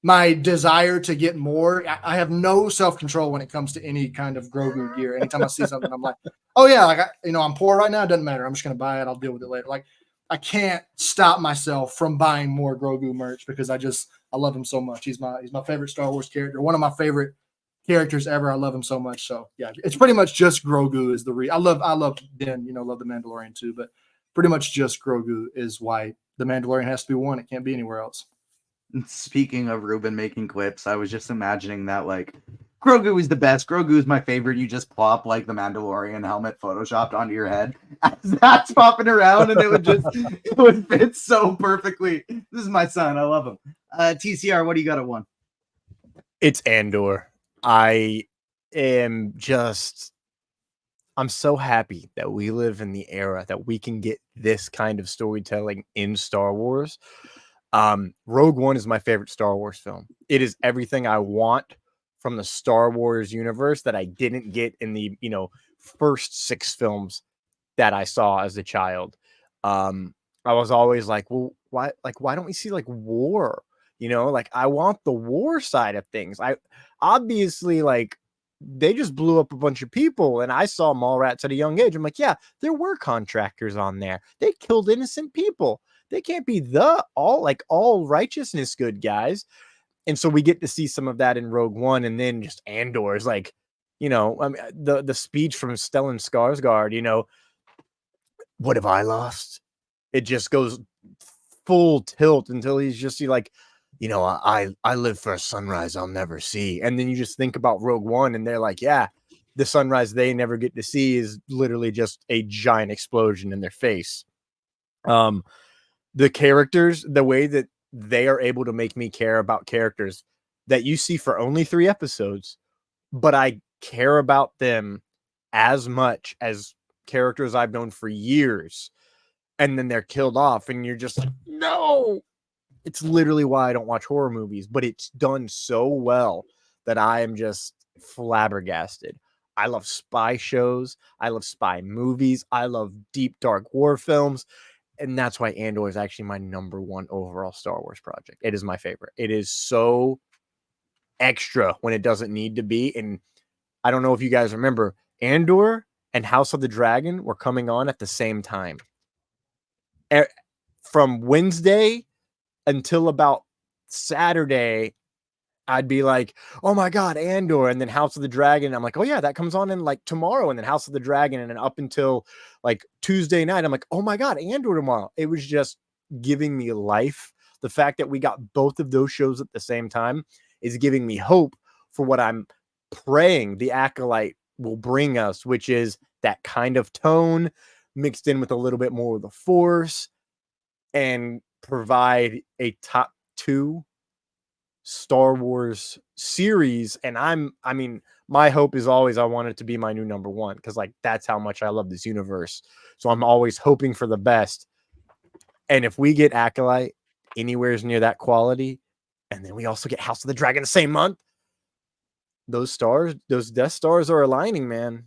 my desire to get more. I have no self control when it comes to any kind of Grogu gear. Anytime I see something, I'm like, oh yeah, like I'm poor right now. It doesn't matter. I'm just gonna buy it. I'll deal with it later. Like I can't stop myself from buying more Grogu merch because I love him so much. He's my favorite Star Wars character. One of my favorite characters ever. I love him so much. So yeah, it's pretty much just Grogu is the I love Ben, love the Mandalorian too, but pretty much just Grogu is why the Mandalorian has to be one. It can't be anywhere else. Speaking of Ruben making clips, I was just imagining that like Grogu is the best. Grogu is my favorite. You just plop like the Mandalorian helmet photoshopped onto your head as that's popping around, and it would fit so perfectly. This is my son. I love him. TCR, what do you got at 1? It's Andor. I'm so happy that we live in the era that we can get this kind of storytelling in Star Wars. Rogue One is my favorite Star Wars film. It is everything I want from the Star Wars universe that I didn't get in the, first 6 films that I saw as a child. I was always like, well, why don't we see like war? Like I want the war side of things. I obviously like they just blew up a bunch of people and I saw Mallrats at a young age. I'm like, yeah, there were contractors on there. They killed innocent people. They can't be all righteousness good guys. And so we get to see some of that in Rogue One, and then just Andor is like, the speech from Stellan Skarsgård, what have I lost? It just goes full tilt until he's just I live for a sunrise I'll never see. And then you just think about Rogue One and they're like, yeah, the sunrise they never get to see is literally just a giant explosion in their face. The characters, the way that they are able to make me care about characters that you see for only 3 episodes, but I care about them as much as characters I've known for years, and then they're killed off and you're just like, no. It's literally why I don't watch horror movies, but it's done so well that I am just flabbergasted. I love spy shows. I love spy movies. I love deep, dark war films. And that's why Andor is actually my number 1 overall Star Wars project. It is my favorite. It is so extra when it doesn't need to be. And I don't know if you guys remember, Andor and House of the Dragon were coming on at the same time. From Wednesday until about Saturday, I'd be like, oh my God, Andor. And then House of the Dragon. I'm like, oh yeah, that comes on in like tomorrow. And then House of the Dragon. And then up until like Tuesday night, I'm like, oh my God, Andor tomorrow. It was just giving me life. The fact that we got both of those shows at the same time is giving me hope for what I'm praying the Acolyte will bring us, which is that kind of tone mixed in with a little bit more of the Force and provide a top 2 Star Wars series. And my hope is always I want it to be my new number 1 because like that's how much I love this universe. So I'm always hoping for the best. And if we get Acolyte anywhere near that quality, and then we also get House of the Dragon the same month, those Death Stars are aligning, man.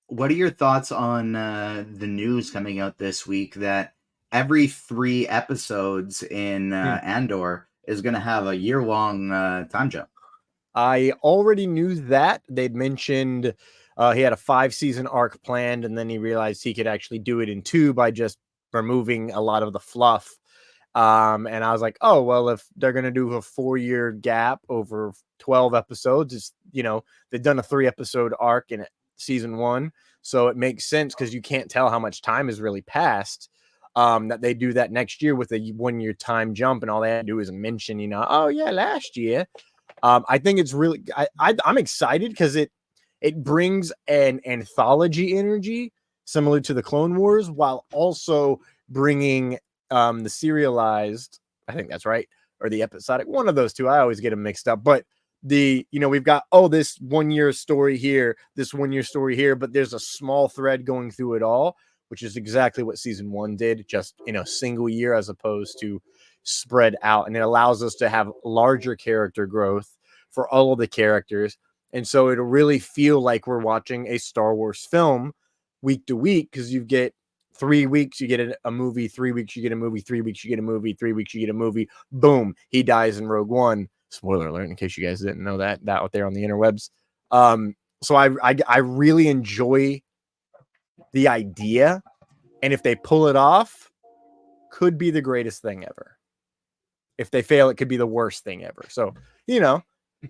What are your thoughts on the news coming out this week that every 3 episodes in Andor is going to have a year-long time jump? I already knew that. They'd mentioned he had a 5-season arc planned, and then he realized he could actually do it in 2 by just removing a lot of the fluff. And I was like, oh, well, if they're going to do a 4-year gap over 12 episodes, it's, they've done a 3-episode arc in season 1. So it makes sense because you can't tell how much time has really passed. That they do that next year with a 1-year time jump, and all they have to do is mention, oh yeah, last year. I think it's really, I'm excited because It brings an anthology energy similar to the Clone Wars, while also bringing the serialized, I think that's right, or the episodic, one of those two. I always get them mixed up, but we've got, this 1 year story here, this 1 year story here, but there's a small thread going through it all, which is exactly what season 1 did, just in a single year as opposed to spread out. And it allows us to have larger character growth for all of the characters. And so it'll really feel like we're watching a Star Wars film week to week, because you get 3 weeks, you get a movie, 3 weeks, you get a movie, 3 weeks, you get a movie, 3 weeks, you get a movie. Boom, he dies in Rogue One. Spoiler alert, in case you guys didn't know that out there on the interwebs. So I really enjoy the idea, and if they pull it off, could be the greatest thing ever. If they fail, it could be the worst thing ever. So,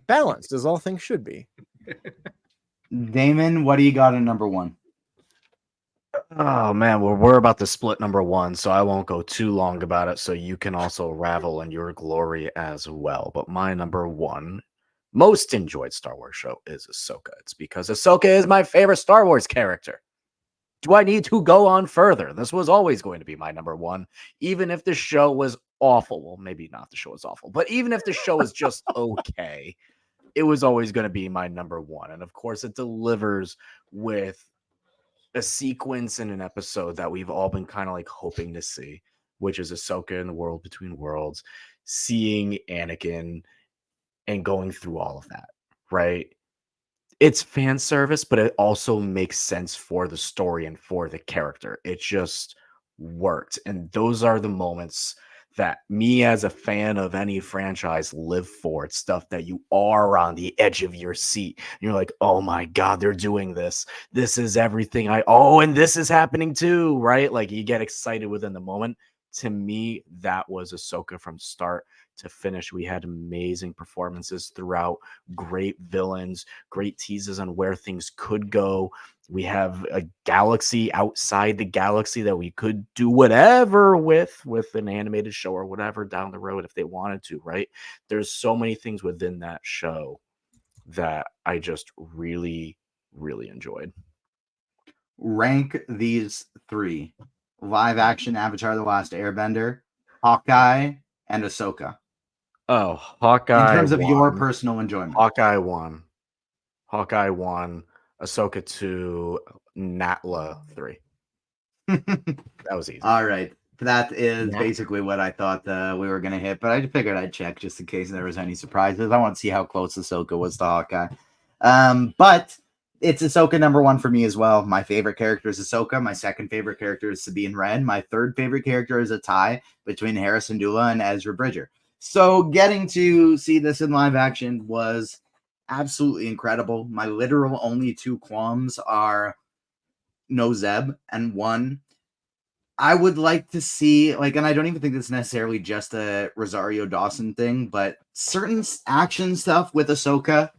balanced as all things should be. Damon, what do you got at number 1? Oh man, well, we're about to split number 1, so I won't go too long about it, so you can also ravel in your glory as well. But my number 1 most enjoyed Star Wars show is Ahsoka. It's because Ahsoka is my favorite Star Wars character. Do I need to go on further? This was always going to be my number 1, even if the show was awful. Well, maybe not the show was awful, but even if the show is just okay, it was always going to be my number 1. And of course, it delivers with a sequence in an episode that we've all been kind of like hoping to see, which is Ahsoka in the World Between Worlds, seeing Anakin and going through all of that, right? It's fan service, but it also makes sense for the story and for the character. It just worked. And those are the moments that me as a fan of any franchise live for. It's stuff that you are on the edge of your seat. You're like, oh my God, they're doing this. This is everything and this is happening too, right? Like you get excited within the moment. To me, that was Ahsoka from start to finish. We had amazing performances throughout, great villains, great teases on where things could go. We have a galaxy outside the galaxy that we could do whatever with an animated show or whatever down the road if they wanted to, right? There's so many things within that show that I just really, really enjoyed. Rank these 3: live action Avatar: The Last Airbender, Hawkeye, and Ahsoka. Oh, Hawkeye in terms of won. your personal enjoyment. Hawkeye won. Ahsoka 2, Natla 3. That was easy. All right. That is basically what I thought we were going to hit, but I figured I'd check just in case there was any surprises. I want to see how close Ahsoka was to Hawkeye. But it's Ahsoka number 1 for me as well. My favorite character is Ahsoka. My second favorite character is Sabine Wren. My third favorite character is a tie between Harrison Dula and Ezra Bridger. So getting to see this in live action was absolutely incredible. My literal only 2 qualms are no Zeb, and 1, I would like to see, and I don't even think this is necessarily just a Rosario Dawson thing, but certain action stuff with Ahsoka,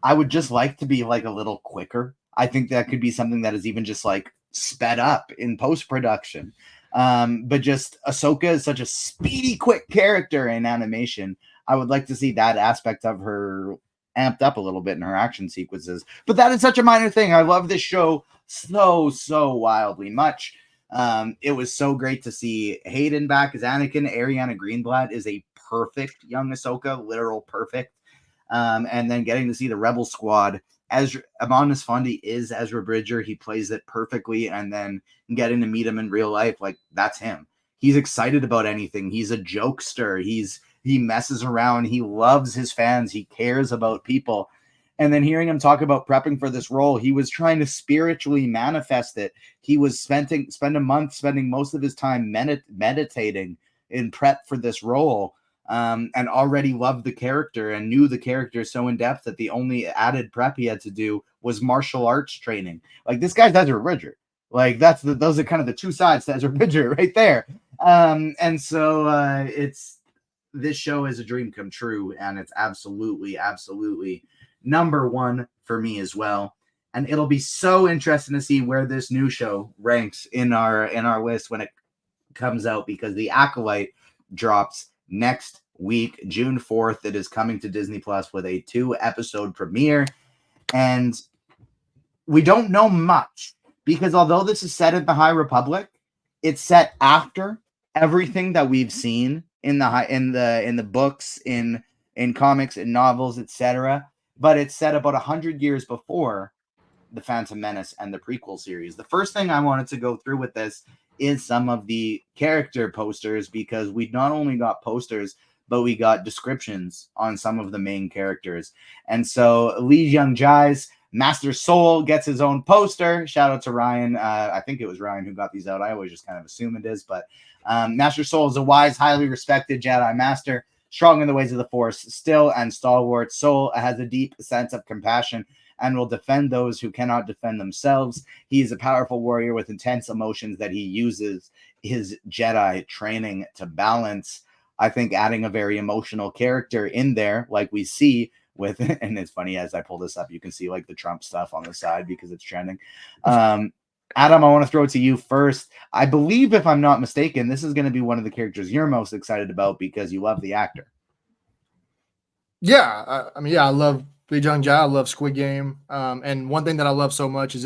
I would just like to be a little quicker. I think that could be something that is even just sped up in post-production. But just Ahsoka is such a speedy, quick character in animation. I would like to see that aspect of her amped up a little bit in her action sequences. But that is such a minor thing. I love this show so wildly much. It was so great to see Hayden back as Anakin. Ariana Greenblatt is a perfect young Ahsoka, literal perfect. And then getting to see the Rebel Squad. Amon Esfandi is Ezra Bridger. He plays it perfectly. And then getting to meet him in real life, that's him. He's excited about anything. He's a jokester. He messes around. He loves his fans. He cares about people. And then hearing him talk about prepping for this role, he was trying to spiritually manifest it. He was spending most of his time meditating in prep for this role, and already loved the character and knew the character so in depth that the only added prep he had to do was martial arts training. This guy's Ezra Bridger. Those are kind of the 2 sides to Ezra Bridger right there. And so this show is a dream come true, and it's absolutely number 1 for me as well. And it'll be so interesting to see where this new show ranks in our list when it comes out, because the Acolyte drops next week, June 4th. It is coming to Disney Plus with a 2-episode premiere. And we don't know much because although this is set in the High Republic, it's set after everything that we've seen in the books, in comics, in novels, etc. But it's set about 100 years before the Phantom Menace and the prequel series. The first thing I wanted to go through with this is some of the character posters, because we not only got posters, but we got descriptions on some of the main characters. And so Lee Jung Jai's Master Soul gets his own poster. Shout out to Ryan. I think it was Ryan who got these out. I always just kind of assume it is, but Master Soul is a wise, highly respected Jedi Master, strong in the ways of the Force, still and stalwart. Soul has a deep sense of compassion and will defend those who cannot defend themselves. He is a powerful warrior with intense emotions that he uses his Jedi training to balance. I think adding a very emotional character in there, like we see with, and it's funny, as I pull this up, you can see like the Trump stuff on the side because it's trending. Adam, I want to throw it to you first. I believe, if I'm not mistaken, this is going to be one of the characters you're most excited about because you love the actor. Yeah, I mean, yeah, I love Lee Jung Jae. I love Squid Game. And one thing that I love so much is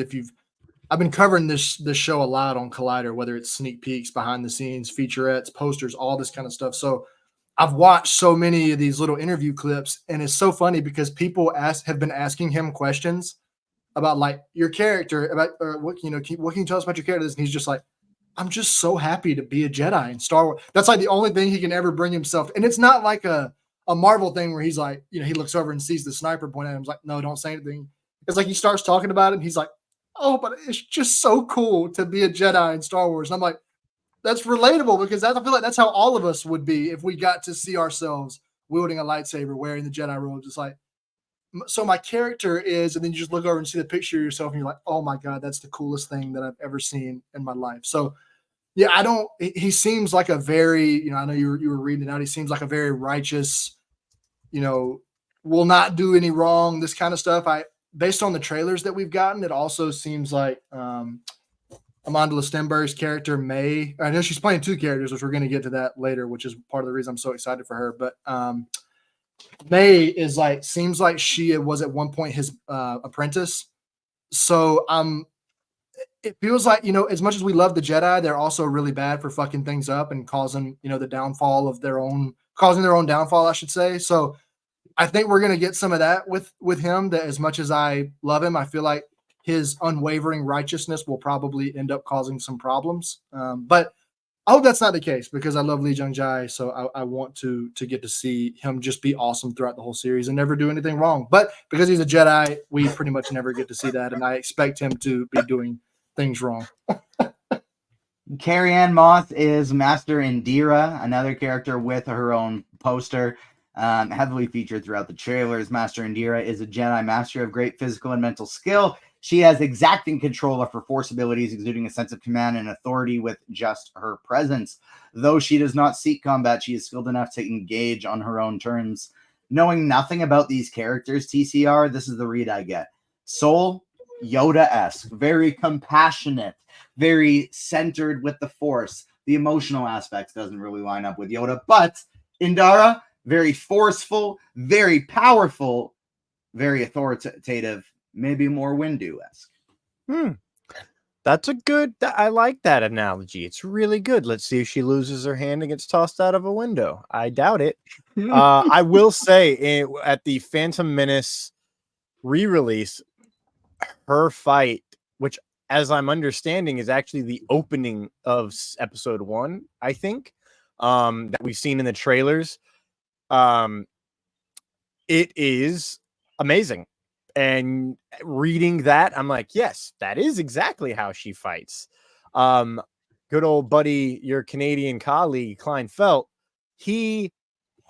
I've been covering this show a lot on Collider, whether it's sneak peeks, behind the scenes, featurettes, posters, all this kind of stuff. So I've watched so many of these little interview clips, and it's so funny because people have been asking him questions about like your character, about what can you tell us about your character? And he's just like, I'm just so happy to be a Jedi in Star Wars. That's like the only thing he can ever bring himself. And it's not like a Marvel thing where he's like, he looks over and sees the sniper point at him. He's like, no, don't say anything. It's like he starts talking about it, and he's like, oh, but it's just so cool to be a Jedi in Star Wars. And I'm like, that's relatable because I feel like that's how all of us would be if we got to see ourselves wielding a lightsaber, wearing the Jedi robes. It's like, so my character is, and then you just look over and see the picture of yourself, and you're like, oh my God, that's the coolest thing that I've ever seen in my life. So yeah, he seems like a very, I know you were reading it out. He seems like a very righteous, will not do any wrong, this kind of stuff. Based on the trailers that we've gotten, it also seems like Amandla Stenberg's character, May. I know she's playing two characters, which we're going to get to that later, which is part of the reason I'm so excited for her. But May is seems like she was at one point his apprentice. So it feels like, as much as we love the Jedi, they're also really bad for fucking things up and causing, the downfall of causing their own downfall, I should say. So I think we're going to get some of that with him, that as much as I love him, I feel like his unwavering righteousness will probably end up causing some problems. But I hope that's not the case because I love Lee Jung Jae. So I want to get to see him just be awesome throughout the whole series and never do anything wrong. But because he's a Jedi, we pretty much never get to see that. And I expect him to be doing things wrong. Carrie Ann Moss is Master Indira, another character with her own poster, heavily featured throughout the trailers. Master Indira is a Jedi Master of great physical and mental skill. She has exacting control of her Force abilities, exuding a sense of command and authority with just her presence. Though she does not seek combat, she is skilled enough to engage on her own terms. Knowing nothing about these characters, TCR, this is the read I get. Soul, Yoda-esque, very compassionate, very centered with the Force. The emotional aspects doesn't really line up with Yoda, but Indara, very forceful, very powerful, very authoritative, maybe more Windu-esque. That's I like that analogy. It's really good. Let's see if she loses her hand and gets tossed out of a window. I doubt it. I will say at the Phantom Menace re-release, her fight, which as I'm understanding is actually the opening of episode 1, I think, that we've seen in the trailers. It is amazing. And reading that, I'm like, yes, that is exactly how she fights. Good old buddy, your Canadian colleague, Klein Felt, he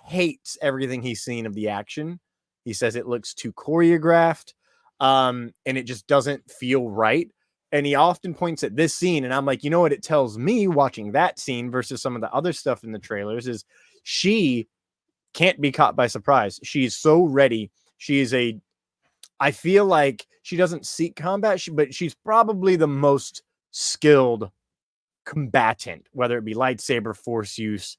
hates everything he's seen of the action. He says it looks too choreographed, and it just doesn't feel right. And he often points at this scene, and I'm like, you know what it tells me watching that scene versus some of the other stuff in the trailers is she can't be caught by surprise. She's so ready. I feel like she doesn't seek combat, but she's probably the most skilled combatant, whether it be lightsaber, Force use,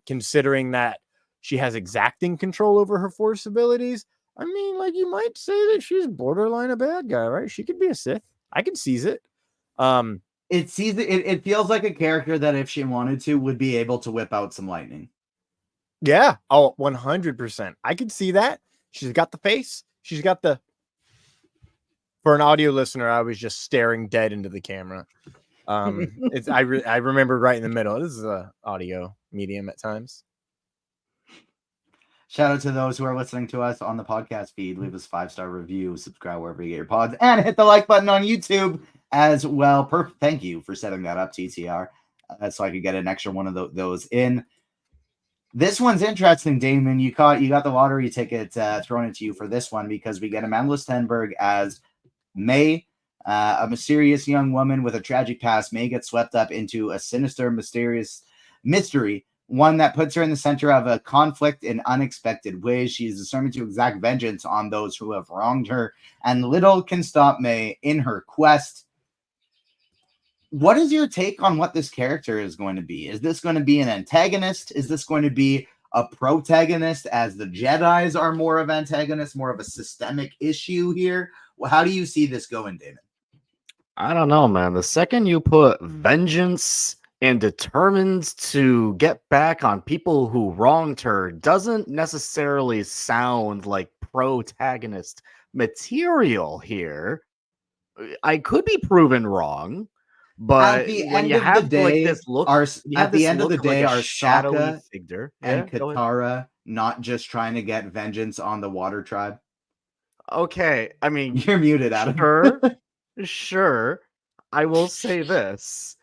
considering that she has exacting control over her Force abilities. I mean, like you might say that she's borderline a bad guy, right? She could be a Sith. I can seize it. It feels like a character that if she wanted to would be able to whip out some lightning. Yeah. Oh, 100%. I could see that. She's got the face. She's got the. For an audio listener, I was just staring dead into the camera. I remember right in the middle. This is a audio medium at times. Shout out to those who are listening to us on the podcast feed. Leave us 5-star review, subscribe wherever you get your pods, and hit the like button on YouTube as well. Thank you for setting that up, TTR, so I could get an extra one of those in. This one's interesting, Damon. You got the lottery ticket thrown into you for this one because we get Amanda Stenberg as May, a mysterious young woman with a tragic past. May gets swept up into a sinister, mysterious mystery, one that puts her in the center of a conflict in unexpected ways. She is determined to exact vengeance on those who have wronged her, and little can stop May in her quest. What is your take on what this character is going to be? Is this going to be an antagonist? Is this going to be a protagonist, as the Jedis are more of antagonists, more of a systemic issue here? Well, how do you see this going, David? I don't know, man. The second you put vengeance and determined to get back on people who wronged her doesn't necessarily sound like protagonist material here. I could be proven wrong, but At the when end you of the have like day, this look, at the end of the day, like are a shadowy Sokka figure and go ahead. Katara not just trying to get vengeance on the Water Tribe? Okay, I mean, You're muted, Adam. sure. I will say this.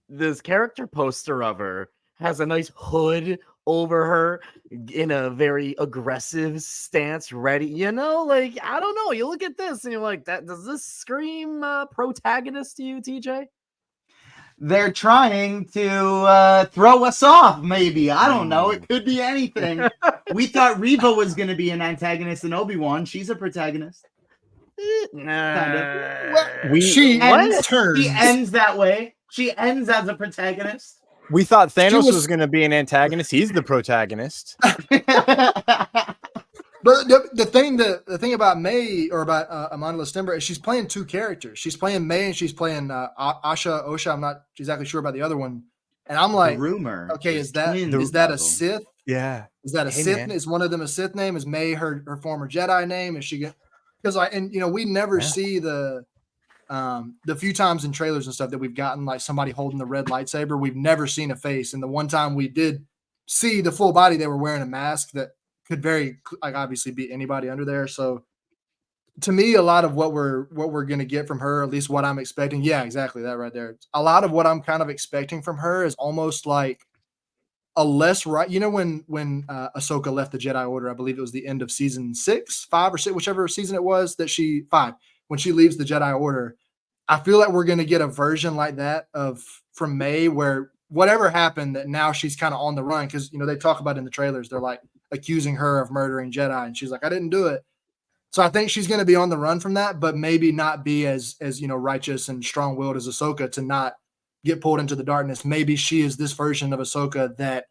This character poster of her has a nice hood over her in a very aggressive stance, ready. Like, I don't know. You look at this and you're like, that does this scream protagonist to you, TJ? They're trying to throw us off, maybe. I don't know. It could be anything. We thought Reva was going to be an antagonist in Obi-Wan. She's a protagonist. Kind of. She ends that way. She ends as a protagonist. We thought Thanos was going to be an antagonist. He's the protagonist. But the thing about May, or about Amanda Stenberg, is she's playing two characters. She's playing May and she's playing Osha. I'm not exactly sure about the other one. And I'm like, rumor. okay, is that a Sith? Yeah. Is that a Sith? Man. Is one of them a Sith name? Is May her former Jedi name? Is she? Because we never see the few times in trailers and stuff that we've gotten like somebody holding the red lightsaber. We've never seen a face. And the one time we did see the full body, they were wearing a mask that could very obviously be anybody under there. So to me, a lot of what we're going to get from her, at least what I'm expecting. Yeah, exactly that right there. A lot of what I'm kind of expecting from her is almost like a less right. When Ahsoka left the Jedi Order, I believe it was the end of season 6, 5 or 6, whichever season it was when she leaves the Jedi Order. I feel like we're going to get a version like that from May, where whatever happened, that now she's kind of on the run. Cause they talk about in the trailers, they're like accusing her of murdering Jedi. And she's like, I didn't do it. So I think she's going to be on the run from that, but maybe not be as righteous and strong willed as Ahsoka to not get pulled into the darkness. Maybe she is this version of Ahsoka that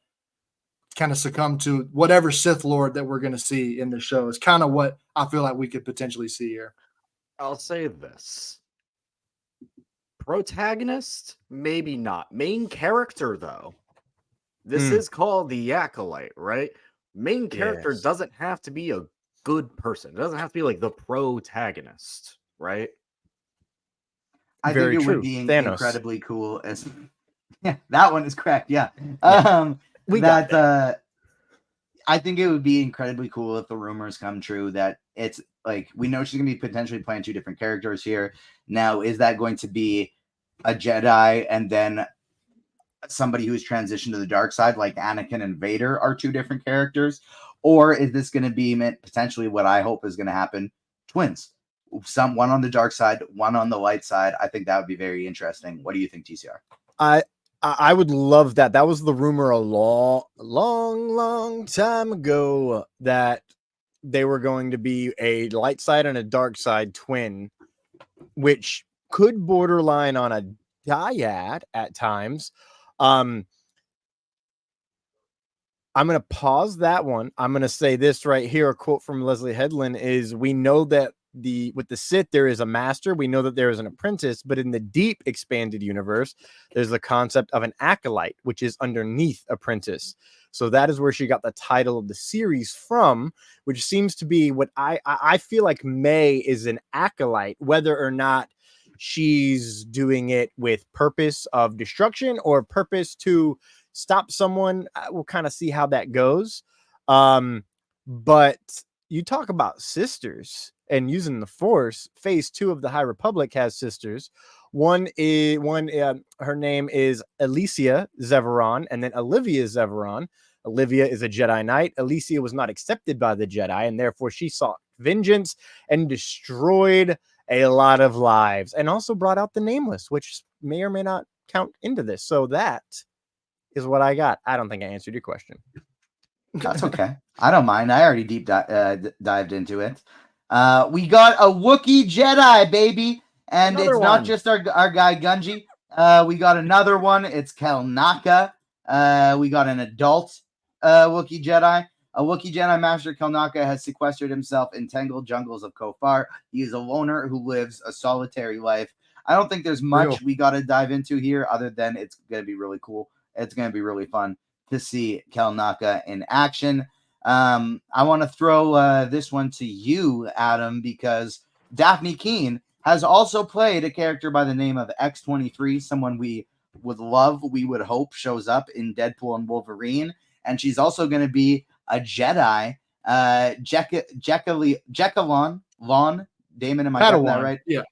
kind of succumb to whatever Sith Lord that we're going to see in the show. Is kind of what I feel like we could potentially see here. I'll say this. Protagonist, maybe not. Main character, though. This is called the Acolyte, right? Main character doesn't have to be a good person. It doesn't have to be like the protagonist, right? I think it would be incredibly cool as that one is correct. Yeah. I think it would be incredibly cool if the rumors come true that it's like, we know she's going to be potentially playing two different characters here. Now, is that going to be a Jedi and then somebody who's transitioned to the dark side, like Anakin and Vader are two different characters? Or is this going to be potentially what I hope is going to happen? Twins. One on the dark side, one on the light side. I think that would be very interesting. What do you think, TCR? I would love that. That was the rumor a long time ago, that they were going to be a light side and a dark side twin, which could borderline on a dyad at times. I'm going to pause that one. I'm going to say this right here. A quote from Leslie Headland is, we know that with the Sith, there is a master. We know that there is an apprentice, but in the deep expanded universe, there's the concept of an acolyte, which is underneath apprentice. So that is where she got the title of the series from, which seems to be what I feel like May is an acolyte, whether or not she's doing it with purpose of destruction or purpose to stop someone. We'll kind of see how that goes. But you talk about sisters and using the Force. Phase 2 of the High Republic has sisters. Her name is Alicia Zeveron, and then Olivia Zeveron. Olivia is a Jedi Knight. Alicia was not accepted by the Jedi, and therefore she sought vengeance and destroyed a lot of lives, and also brought out the Nameless, which may or may not count into this. So that is what I got. I don't think I answered your question. That's okay. I don't mind. I already dived into it. We got a Wookiee Jedi, baby. And Another it's not one. just our guy Gunji. We got another one. It's Kelnaka. We got an adult Wookiee Jedi. A Wookiee Jedi Master Kelnaka has sequestered himself in tangled jungles of Kofar. He is a loner who lives a solitary life. I don't think there's much we got to dive into here other than it's going to be really cool. It's going to be really fun to see Kelnaka in action. I want to throw this one to you, Adam, because Daphne Keene has also played a character by the name of X-23, someone we would hope shows up in Deadpool and Wolverine. And she's also going to be a Jedi, Jekalon. Damon, am I getting that right? Yeah.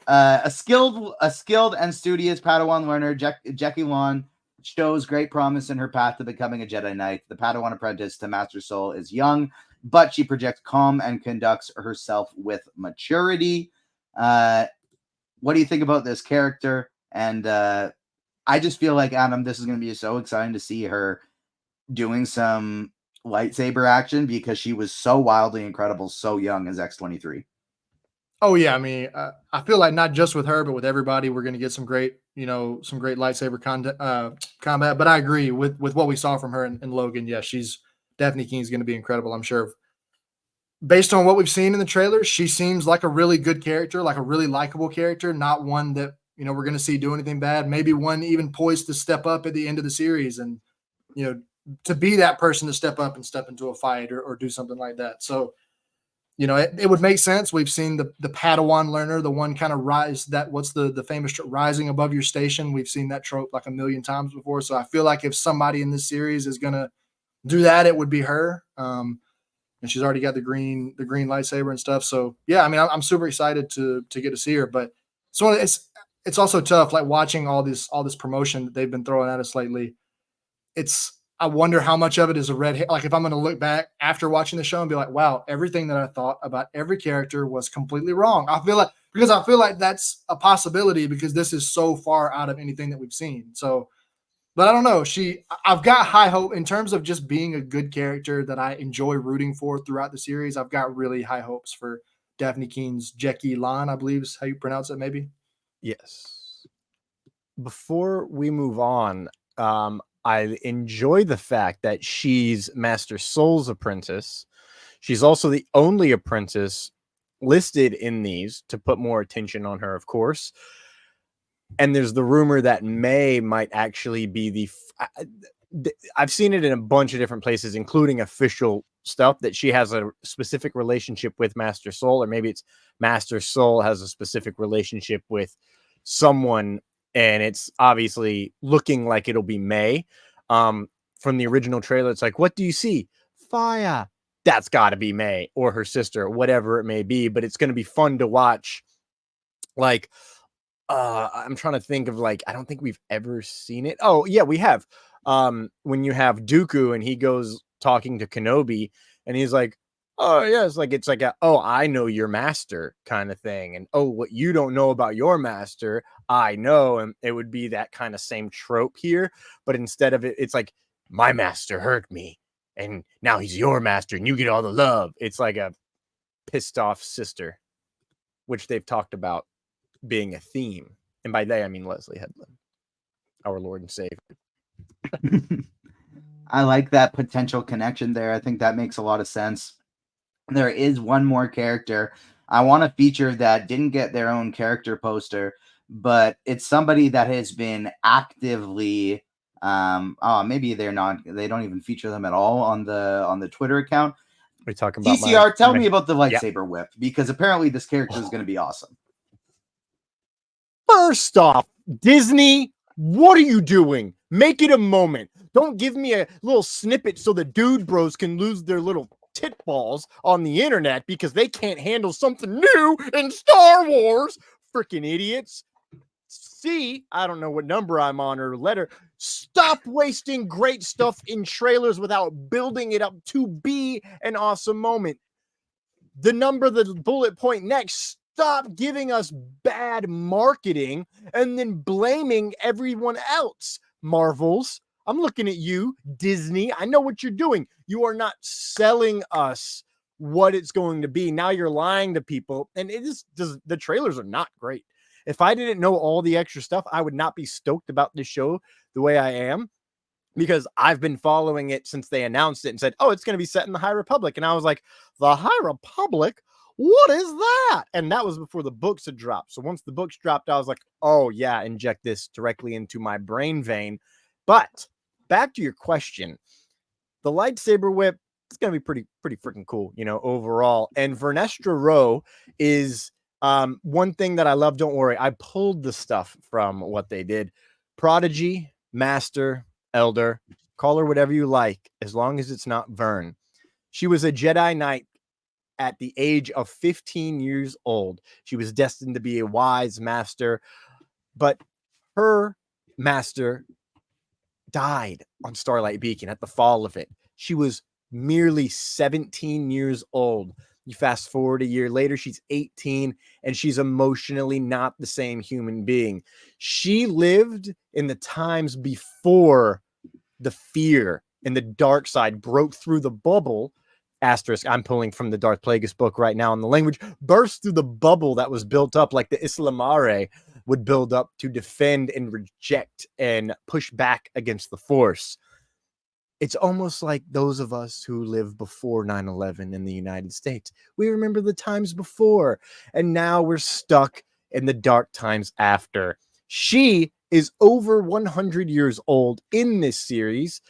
A skilled and studious Padawan learner, Jekalon shows great promise in her path to becoming a Jedi Knight. The Padawan apprentice to Master Soul is young, but she projects calm and conducts herself with maturity. What do you think about this character? And I just feel like, Adam, this is going to be so exciting to see her doing some lightsaber action because she was so wildly incredible, so young as X-23. Oh yeah, I mean, I feel like not just with her, but with everybody, we're going to get some great lightsaber combat. But I agree with what we saw from her in Logan. Yeah, Daphne Keene's going to be incredible. I'm sure. Based on what we've seen in the trailers, she seems like a really good character, like a really likable character, not one that we're going to see do anything bad. Maybe one even poised to step up at the end of the series and to be that person to step up and step into a fight or do something like that. So. It would make sense. We've seen the Padawan learner, the one kind of what's the famous rising above your station. We've seen that trope like a million times before. So I feel like if somebody in this series is going to do that, it would be her. And she's already got the green lightsaber and stuff. So yeah, I mean, I'm super excited to get to see her, but it's also tough, like watching all this promotion that they've been throwing at us lately. I wonder how much of it is a red hair. Like if I'm going to look back after watching the show and be like, wow, everything that I thought about every character was completely wrong. I feel like that's a possibility because this is so far out of anything that we've seen. So, but I don't know. I've got high hope in terms of just being a good character that I enjoy rooting for throughout the series. I've got really high hopes for Daphne Keene's Jekalon, I believe is how you pronounce it, maybe. Yes. Before we move on, I enjoy the fact that she's Master Soul's apprentice. She's also the only apprentice listed in these to put more attention on her, of course. And there's the rumor that May might actually be I've seen it in a bunch of different places, including official stuff, that she has a specific relationship with Master Soul, or maybe it's Master Soul has a specific relationship with someone, and it's obviously looking like it'll be May. From the original trailer, it's like, what do you see? Fire. That's got to be May or her sister, whatever it may be. But it's going to be fun to watch. Like, I'm trying to think of I don't think we've ever seen it. Oh yeah, we have. When you have Dooku and he goes talking to Kenobi, and he's like, oh yeah, it's like oh, I know your master kind of thing, and oh, what you don't know about your master, I know. And it would be that kind of same trope here, but instead of it's like, my master hurt me and now he's your master and you get all the love. It's like a pissed off sister, which they've talked about being a theme, and by they I mean Leslie Headland, our Lord and Savior. I like that potential connection there. I think that makes a lot of sense. There is one more character I want to feature that didn't get their own character poster, but it's somebody that has been actively maybe they don't even feature them at all on the Twitter account. We're talking about TCR, tell me about the Yep. lightsaber whip, because apparently this character is going to be awesome. First off, Disney, what are you doing? Make it a moment. Don't give me a little snippet so the dude bros can lose their little tit balls on the internet because they can't handle something new in Star Wars. Freaking idiots. C, I don't know what number I'm on or letter. Stop wasting great stuff in trailers without building it up to be an awesome moment. The bullet point next, stop giving us bad marketing and then blaming everyone else. Marvels, I'm looking at you, Disney. I know what you're doing. You are not selling us what it's going to be. Now you're lying to people, and the trailers are not great. If I didn't know all the extra stuff, I would not be stoked about this show the way I am, because I've been following it since they announced it and said, oh, it's going to be set in the High Republic. And I was like, the High Republic? What is that? And that was before the books had dropped. So once the books dropped, I was like, oh, yeah, inject this directly into my brain vein. But back to your question, the lightsaber whip, it's going to be pretty freaking cool, overall. And Vernestra Rowe is one thing that I love. Don't worry, I pulled the stuff from what they did. Prodigy, Master, Elder, call her whatever you like, as long as it's not Vern. She was a Jedi Knight at the age of 15 years old. She was destined to be a wise master, but her master died on Starlight Beacon at the fall of it. She was merely 17 years old. You fast forward a year later, she's 18, and she's emotionally not the same human being. She lived in the times before the fear and the dark side broke through the bubble. Asterisk, I'm pulling from the Darth Plagueis book right now, and the language burst through the bubble that was built up like the Islamare would build up to defend and reject and push back against the Force. It's almost like those of us who lived before 9/11 in the United States. We remember the times before, and now we're stuck in the dark times after. She is over 100 years old in this series.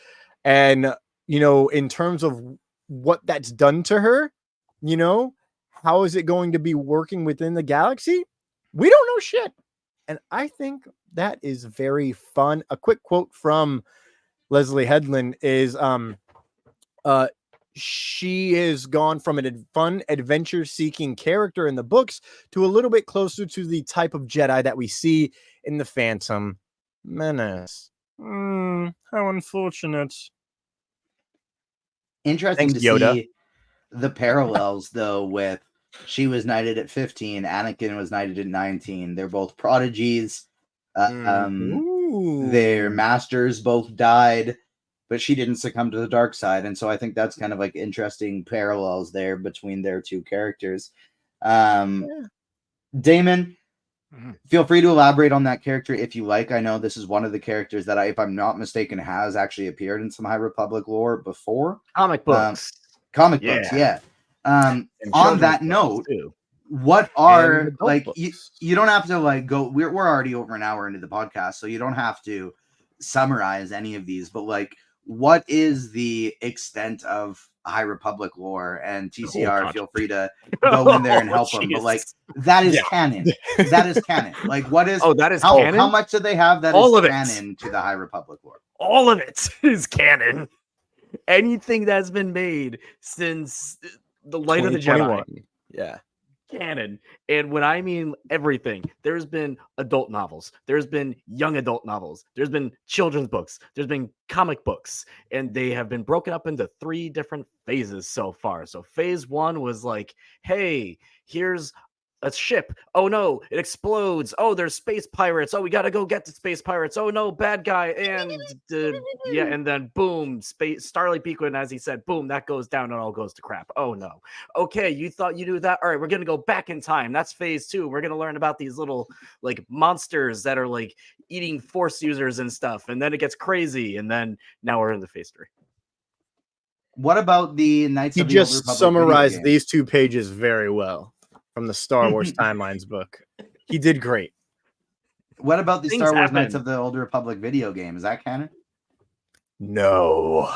And, in terms of what that's done to her, how is it going to be working within the galaxy? We don't know shit. And I think that is very fun. A quick quote from Leslie Headland is she has gone from a fun adventure-seeking character in the books to a little bit closer to the type of Jedi that we see in the Phantom Menace. How unfortunate. Interesting Thanks, to Yoda. see the parallels, though, with she was knighted at 15, Anakin was knighted at 19. They're both prodigies. Their masters both died, but she didn't succumb to the dark side. And so I think that's kind of like interesting parallels there between their two characters. Damon, feel free to elaborate on that character if you like. I know this is one of the characters that, if I'm not mistaken, has actually appeared in some High Republic lore before. Comic books. Books, yeah. On that note, what are you don't have to go. We're already over an hour into the podcast, so you don't have to summarize any of these. But what is the extent of High Republic lore? And TCR, feel free to go in there and help them. But that is canon. That is canon. What is? That is canon. Canon? How much do they have that all is of canon to the High Republic lore? All of it is canon. Anything that's been made since the Light of the Jedi. Yeah. Canon. And when I mean everything, there's been adult novels, there's been young adult novels, there's been children's books, there's been comic books, and they have been broken up into 3 different phases so far. So phase 1 was hey, here's a ship. Oh no, it explodes. Oh, there's space pirates. Oh, we gotta go get the space pirates. Oh no, bad guy. And and then boom, Starlight Beacon, as he said, boom, that goes down and all goes to crap. Oh no. Okay, you thought you knew that. All right, we're gonna go back in time. That's phase 2. We're gonna learn about these little monsters that are eating Force users and stuff. And then it gets crazy. And then now we're in the phase 3. What about the Knights He of the Old just Republic summarized video game? these 2 pages very well from the Star Wars Timelines book. He did great. What about the Things Star Wars Knights happen. of the Old Republic video game? Is that canon? No.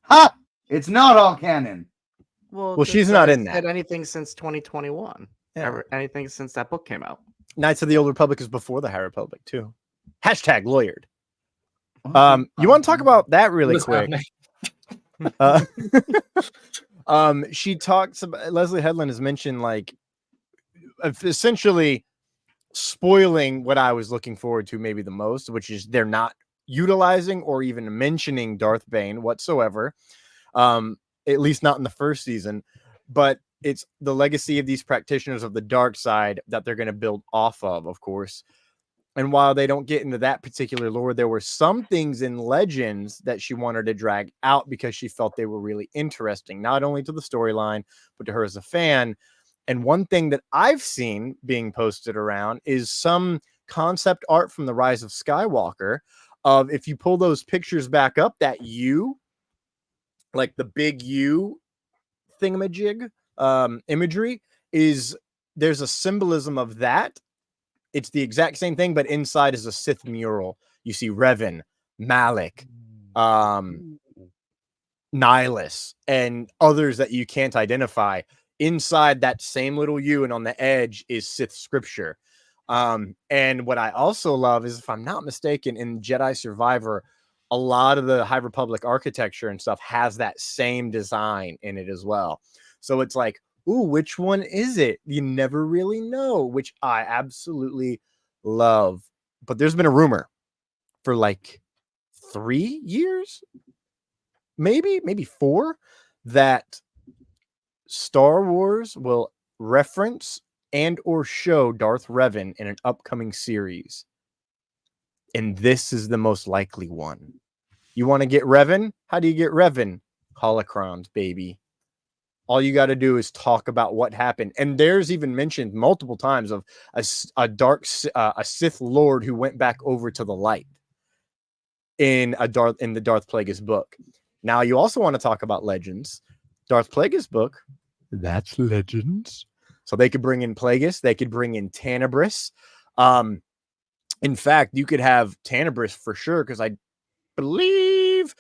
Ha! It's not all canon. Well, she's not in that. Anything since 2021. Yeah. Anything since that book came out. Knights of the Old Republic is before the High Republic too. Hashtag lawyered. Oh, You want to talk about that really What's quick? happening? She talks about Leslie Headland has mentioned like essentially spoiling what I was looking forward to maybe the most, which is they're not utilizing or even mentioning Darth Bane whatsoever. At least not in the first season, but it's the legacy of these practitioners of the dark side that they're going to build off of course. And while they don't get into that particular lore, there were some things in Legends that she wanted to drag out because she felt they were really interesting, not only to the storyline, but to her as a fan. And one thing that I've seen being posted around is some concept art from the Rise of Skywalker of, if you pull those pictures back up, that U, like the big U thingamajig imagery, is there's a symbolism of that. It's the exact same thing, but inside is a Sith mural. You see Revan, Malik, Nihilus, and others that you can't identify inside that same little U, and on the edge is Sith scripture. And what I also love is, if I'm not mistaken, in Jedi Survivor, a lot of the High Republic architecture and stuff has that same design in it as well. So it's like, ooh, which one is it? You never really know, which I absolutely love. But there's been a rumor for like 3 years, maybe 4, that Star Wars will reference and or show Darth Revan in an upcoming series. And this is the most likely one. You want to get Revan? How do you get Revan? Holocrons, baby. All you got to do is talk about what happened. And there's even mentioned multiple times of a Sith Lord who went back over to the light in the Darth Plagueis book. Now you also want to talk about Legends. Darth Plagueis book, that's Legends. So they could bring in Plagueis, they could bring in Tenebris. In fact, you could have Tenebris for sure, because I believe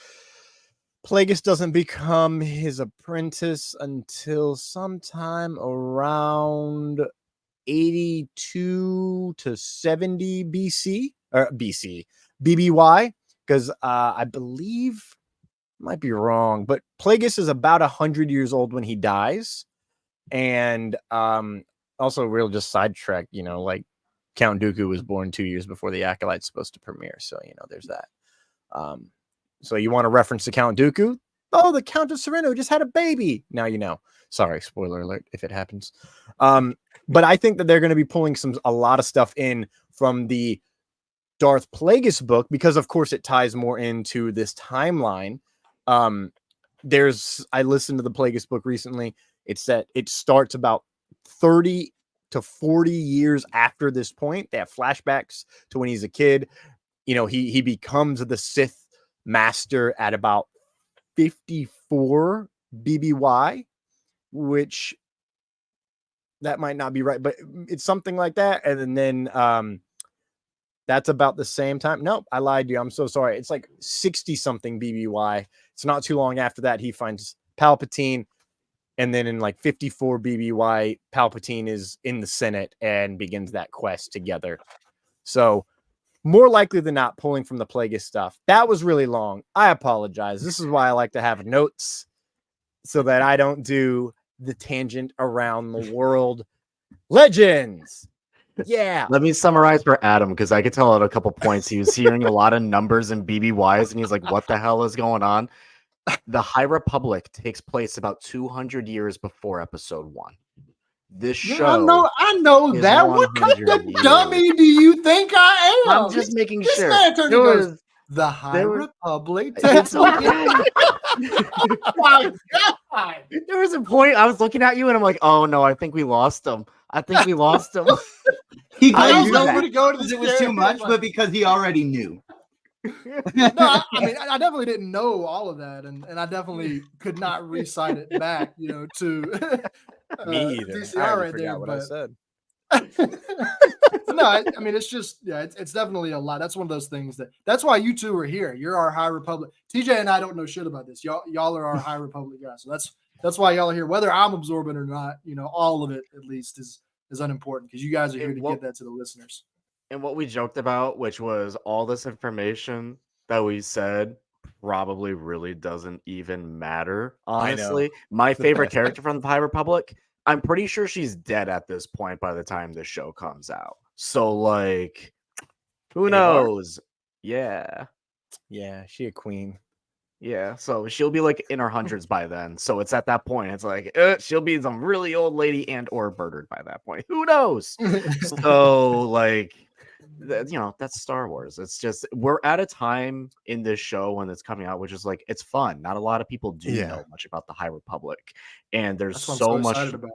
Plagueis doesn't become his apprentice until sometime around 82 to 70 BC or BBY, because I believe, might be wrong, but Plagueis is about 100 years old when he dies. And also, real just sidetrack, like Count Dooku was born 2 years before the Acolyte's supposed to premiere, so there's that. So you want to reference the Count Dooku? Oh, the Count of Sereno just had a baby. Now you know. Sorry, spoiler alert if it happens. But I think that they're going to be pulling a lot of stuff in from the Darth Plagueis book, because of course it ties more into this timeline. I listened to the Plagueis book recently. It's that it starts about 30 to 40 years after this point. They have flashbacks to when he's a kid. He becomes the Sith master at about 54 BBY, which that might not be right, but it's something like that. And then that's about the same time. Nope, I lied to you. I'm so sorry. It's like 60 something BBY. It's not too long after that he finds Palpatine. And then in like 54 BBY, Palpatine is in the Senate and begins that quest together. So more likely than not, pulling from the Plagueis stuff. That was really long. I apologize. This is why I like to have notes, so that I don't do the tangent around the world. Legends. Yeah. Let me summarize for Adam, because I could tell at a couple points he was hearing a lot of numbers and BBYs, and he's like, what the hell is going on? The High Republic takes place about 200 years before episode 1. This show. I know that. What kind of dummy do you think I am? I'm just making this sure. Man goes, the High Republic. It's okay. Oh my God. There was a point I was looking at you and I'm like, oh no, I think we lost him. He I glanced was over over to go to because the it was too much, but because he already knew. No, I mean, I definitely didn't know all of that, and I definitely could not recite it back, to Me either. I DCR already right there. forgot what I But said. no, I mean, it's just, yeah, it's definitely a lot. That's one of those things that's why you two are here. You're our High Republic. TJ and I don't know shit about this. Y'all are our High Republic guys. So that's why y'all are here. Whether I'm absorbing or not, all of it at least is unimportant, because you guys are here to give that to the listeners. And what we joked about, which was all this information that we said probably really doesn't even matter. I know. Honestly, my The favorite best. character from the High Republic, I'm pretty sure she's dead at this point by the time the show comes out. So, like, who Avar? knows? Yeah. Yeah, she a queen. Yeah, so she'll be like in her hundreds by then. So it's at that point, it's like she'll be some really old lady and or murdered by that point. Who knows? So like, that's Star Wars. It's just we're at a time in this show when it's coming out, which is like it's fun. Not a lot of people do know much about the High Republic, and there's That's what I'm so so much. excited about.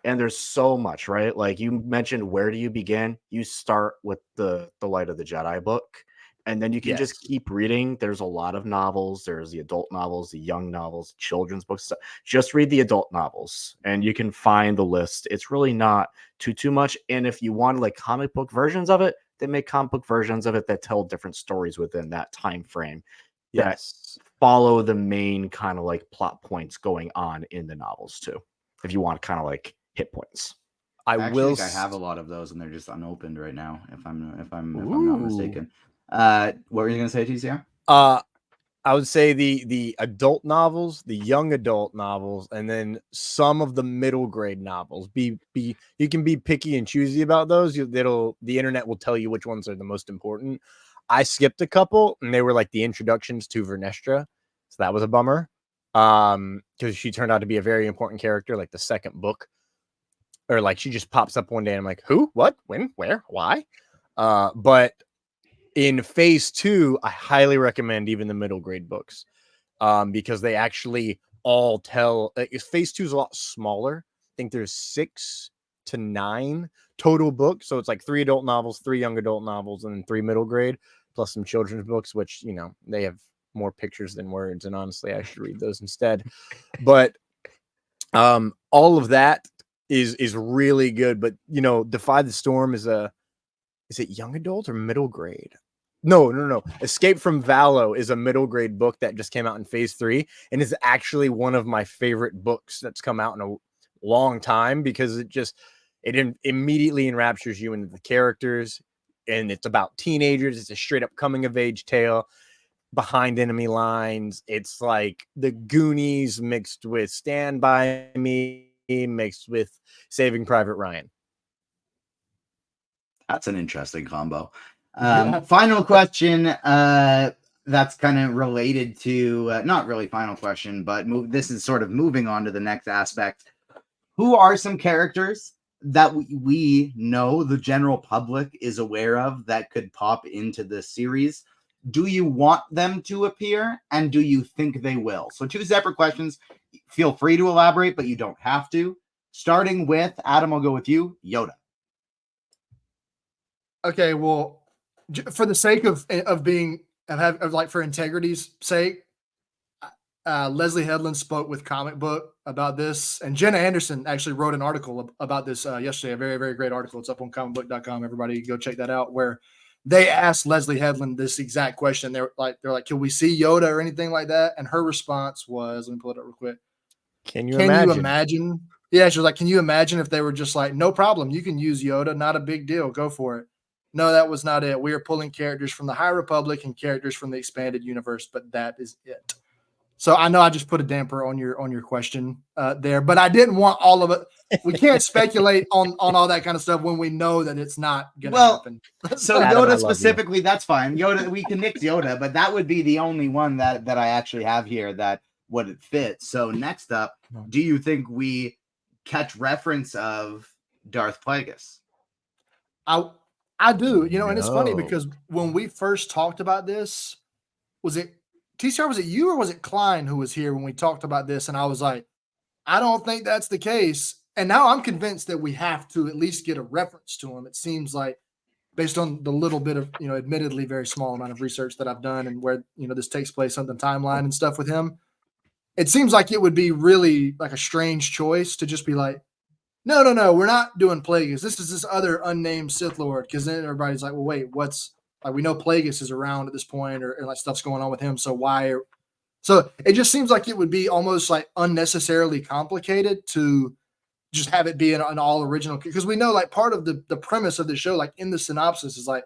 And there's so much, right? Like you mentioned, where do you begin? You start with the Light of the Jedi book, and then you can just keep reading. There's a lot of novels. There's the adult novels, the young novels, children's books. Just read the adult novels, and you can find the list. It's really not too much. And if you want like comic book versions of it, they make comic book versions of it that tell different stories within that time frame. That follow the main kind of like plot points going on in the novels too. If you want kind of like hit points. I think I have a lot of those, and they're just unopened right now. If I'm not mistaken. What were you gonna say, TCR? I would say the adult novels, the young adult novels, and then some of the middle grade novels. You can be picky and choosy about those. The internet will tell you which ones are the most important. I skipped a couple, and they were like the introductions to Vernestra, so that was a bummer. Because she turned out to be a very important character, like the second book. Or like she just pops up one day and I'm like, who, what, when, where, why? But in phase 2, I highly recommend even the middle grade books, because they actually all tell. Phase 2 is a lot smaller. I think there's 6 to 9 total books. So it's like 3 adult novels, 3 young adult novels, and then 3 middle grade, plus some children's books, which, they have more pictures than words. And honestly, I should read those instead. But all of that is really good. But Defy the Storm is it young adult or middle grade? No. Escape from Valo is a middle grade book that just came out in phase 3 and is actually one of my favorite books that's come out in a long time, because it immediately enraptures you into the characters, and it's about teenagers. It's a straight up coming of age tale behind enemy lines. It's like the Goonies mixed with Stand By Me mixed with Saving Private Ryan. That's an interesting combo. Final question. That's kind of related to not really final question, but this is sort of moving on to the next aspect. Who are some characters that we know the general public is aware of that could pop into this series? Do you want them to appear, and do you think they will? So 2 separate questions. Feel free to elaborate, but you don't have to. Starting with Adam, I'll go with you. Yoda. Okay, well, for the sake of for integrity's sake, Leslie Headland spoke with Comic Book about this, and Jenna Anderson actually wrote an article about this yesterday. A very, very great article. It's up on comicbook.com. Everybody go check that out. Where they asked Leslie Headland this exact question. They're like, can we see Yoda or anything like that? And her response was, let me pull it up real quick. Can you imagine? Yeah, she was like, can you imagine if they were just like, no problem, you can use Yoda, not a big deal, go for it. No, that was not it. We are pulling characters from the High Republic and characters from the expanded universe, but that is it. So I know I just put a damper on your question there, but I didn't want all of it. We can't speculate on all that kind of stuff when we know that it's not going to happen. So Adam, Yoda specifically, that's fine. Yoda, we can nix Yoda, but that would be the only one that I actually have here that would fit. So next up, do you think we catch reference of Darth Plagueis? I do, and it's funny because when we first talked about this, was it TCR, was it you or was it Klein who was here when we talked about this? And I was like, I don't think that's the case. And now I'm convinced that we have to at least get a reference to him. It seems like based on the little bit of, admittedly very small amount of research that I've done and where, this takes place on the timeline and stuff with him, it seems like it would be really like a strange choice to just be like, no, we're not doing Plagueis. This is this other unnamed Sith Lord. Because then everybody's like, well, wait, what's like, we know Plagueis is around at this point, or like stuff's going on with him. So why? So it just seems like it would be almost like unnecessarily complicated to just have it be an all original. Because we know like part of the premise of the show, like in the synopsis, is like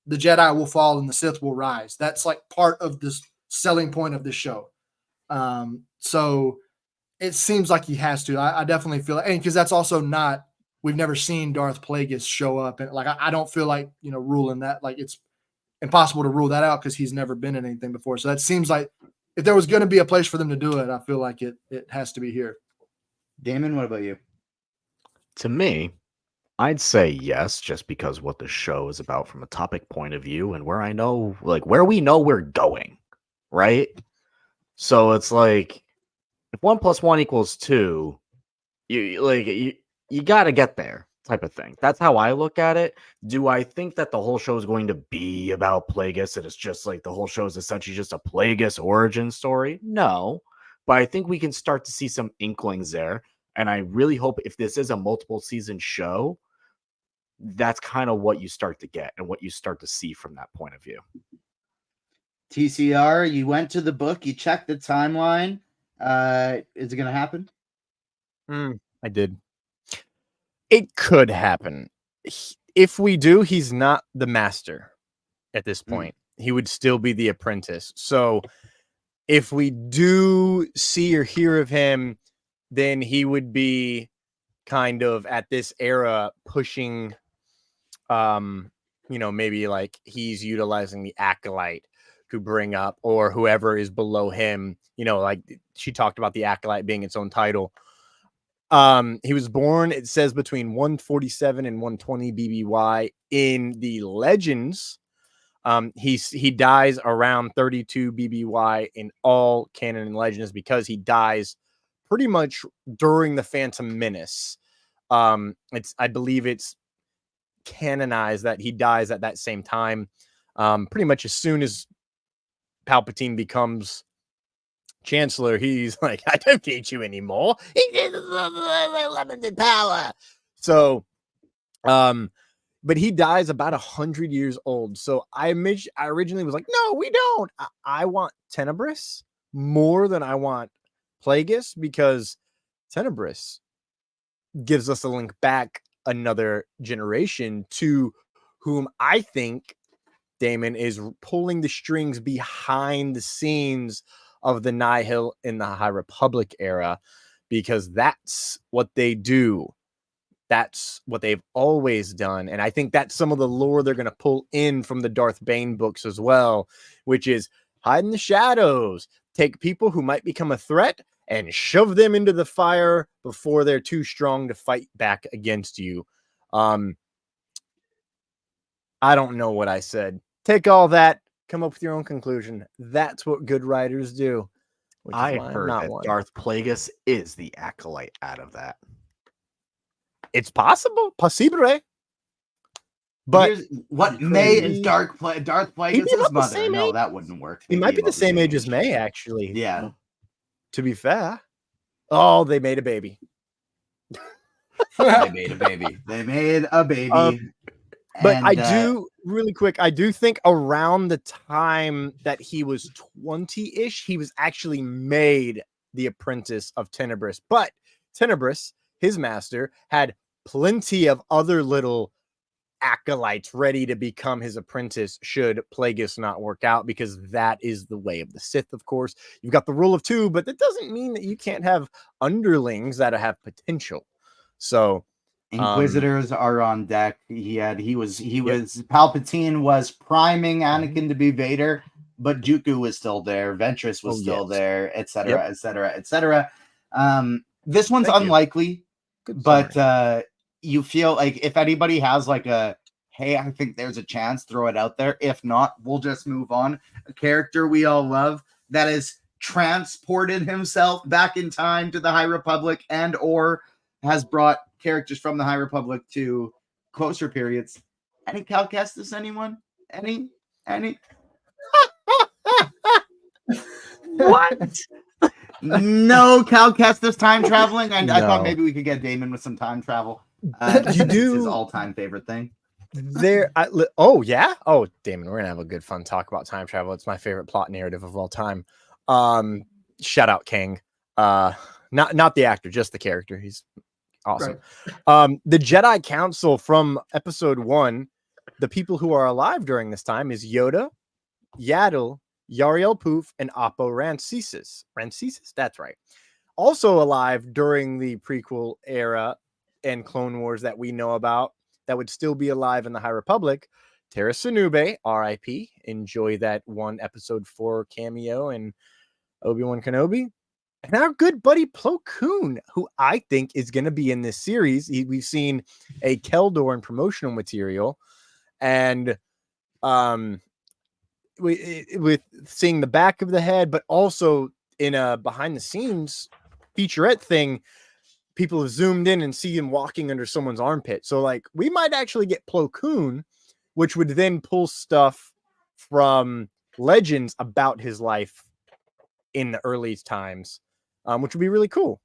the Jedi will fall and the Sith will rise. That's like part of this selling point of the show. So it seems like he has to. I definitely feel and because that's also not, we've never seen Darth Plagueis show up, and like I don't feel like ruling that, like it's impossible to rule that out because he's never been in anything before. So that seems like if there was going to be a place for them to do it, I feel like it has to be here. Damon, what about you? To me, I'd say yes, just because what the show is about from a topic point of view and where I know, like where we know we're going, right? So it's like if 1 + 1 = 2, you got to get there, type of thing. That's how I look at it. Do I think that the whole show is going to be about Plagueis and it's just like the whole show is essentially just a Plagueis origin story? No, but I think we can start to see some inklings there. And I really hope if this is a multiple season show, that's kind of what you start to get and what you start to see from that point of view. TCR, you went to the book, you checked the timeline. Is it going to happen? I did. It could happen. If we do, he's not the master at this point. He would still be the apprentice. So if we do see or hear of him, then he would be kind of at this era pushing, maybe like he's utilizing the Acolyte to bring up, or whoever is below him, like she talked about the Acolyte being its own title. He was born, it says, between 147 and 120 BBY in the legends. He dies around 32 BBY in all canon and legends because he dies pretty much during the Phantom Menace. I believe it's canonized that he dies at that same time. Pretty much as soon as Palpatine becomes Chancellor, he's like, I don't need you anymore. He gives limited power. So, but he dies about 100 years old. So I originally was like, no, we don't. I want Tenebris more than I want Plagueis, because Tenebris gives us a link back another generation to whom I think Damon is pulling the strings behind the scenes of the Nihil in the High Republic era, because that's what they do. That's what they've always done. And I think that's some of the lore they're going to pull in from the Darth Bane books as well, which is hide in the shadows, take people who might become a threat and shove them into the fire before they're too strong to fight back against you. I don't know what I said. Take all that, come up with your own conclusion. That's what good writers do. I heard that Darth Plagueis is the Acolyte out of that. It's possible. Possible. But what May is Darth Plagueis' mother? No, that wouldn't work. He might be the same age as May, actually. Yeah. To be fair. Oh, they made a baby. They made a baby. But I do, really quick, I do think around the time that he was 20-ish, he was actually made the apprentice of Tenebris. But Tenebris, his master, had plenty of other little acolytes ready to become his apprentice should Plagueis not work out, because that is the way of the Sith, of course. You've got the rule of two, but that doesn't mean that you can't have underlings that have potential. So Inquisitors are on deck. Palpatine was priming Anakin to be Vader, but Dooku was still there, Ventress was still there, etc., etc., etc. This one's unlikely, but you feel like if anybody has like a, hey, I think there's a chance, throw it out there. If not, we'll just move on. A character we all love that has transported himself back in time to the High Republic and or has brought characters from the High Republic to closer periods. Any Cal Kestis? Anyone? Any? What? No Cal Kestis time traveling. I thought No. maybe we could get Damon with some time travel. You It's his do- all-time favorite thing. Oh yeah. Oh, Damon, we're gonna have a good fun talk about time travel. It's my favorite plot narrative of all time. Shout out King. Not the actor, just the character. He's awesome. The Jedi Council from episode 1, the people who are alive during this time is Yoda, Yaddle, Yariel Poof, and Oppo Rancisis. Rancisis? That's right. Also alive during the prequel era and Clone Wars that we know about, that would still be alive in the High Republic. Tara Sinube, R.I.P. Enjoy that one episode 4 cameo in Obi-Wan Kenobi. And our good buddy Plo Koon, who I think is going to be in this series. We've seen a Keldor in promotional material, and with seeing the back of the head, but also in a behind the scenes featurette thing, people have zoomed in and see him walking under someone's armpit. So like we might actually get Plo Koon, which would then pull stuff from Legends about his life in the early times, which would be really cool.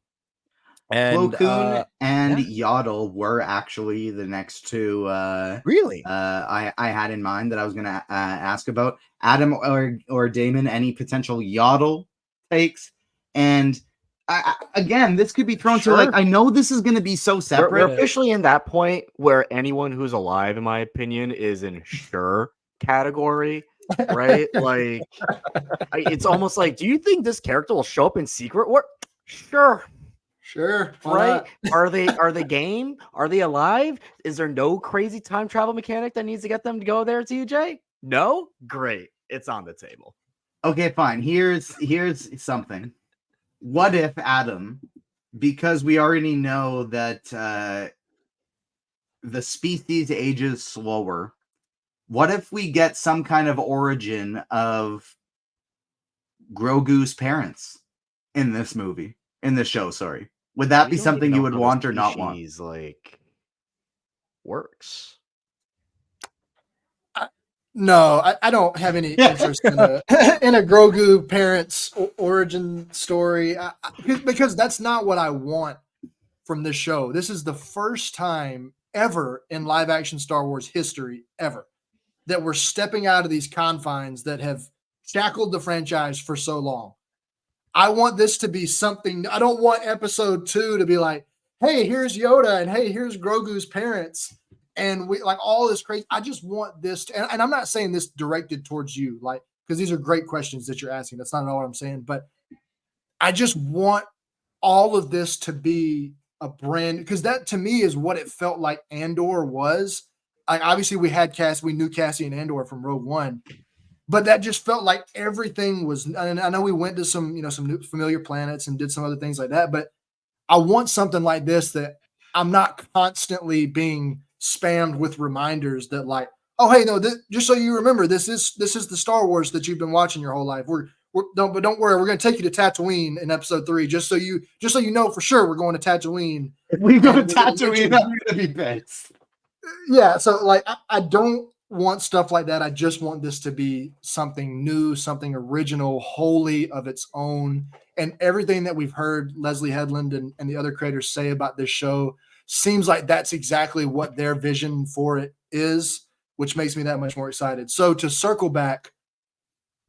And Plo Koon and Yaddle were actually the next two. Really? I had in mind that I was going to ask about. Adam or Damon, any potential Yaddle takes? And again, this could be thrown to like, I know this is going to be so separate. We're officially in that point where anyone who's alive, in my opinion, is in sure category, right? Like, it's almost like, do you think this character will show up in secret? What? Sure. Right? Are they game? Are they alive? Is there no crazy time travel mechanic that needs to get them to go there, TJ? No? Great. It's on the table. Okay, fine. Here's something. What if Adam, because we already know that the species ages slower, what if we get some kind of origin of Grogu's parents in this show, sorry. Would that be something you would want or not want? Like works. No, I don't have any interest in a Grogu parents origin story because that's not what I want from this show. This is the first time ever in live action Star Wars history ever that we're stepping out of these confines that have shackled the franchise for so long. I want this to be something. I don't want episode 2 to be like, hey, here's Yoda and hey, here's Grogu's parents. And we like all this crazy. I just want this to, and I'm not saying this directed towards you, like, because these are great questions that you're asking. That's not at all what I'm saying, but I just want all of this to be a brand, because that to me is what it felt like Andor was. Like, obviously we knew Cassie and Andor from Rogue One, but that just felt like everything was. And I know we went to some new familiar planets and did some other things like that, but I want something like this that I'm not constantly being spammed with reminders that like, oh hey, no, just so you remember, this is the Star Wars that you've been watching your whole life. Don't worry, we're going to take you to Tatooine in episode 3, just so you know for sure we're going to Tatooine. If we go to Tatooine, I'm going to be pissed. Yeah, so like I don't want stuff like that. I just want this to be something new, something original, wholly of its own. And everything that we've heard Leslie Headland and the other creators say about this show seems like that's exactly what their vision for it is, which makes me that much more excited. So to circle back,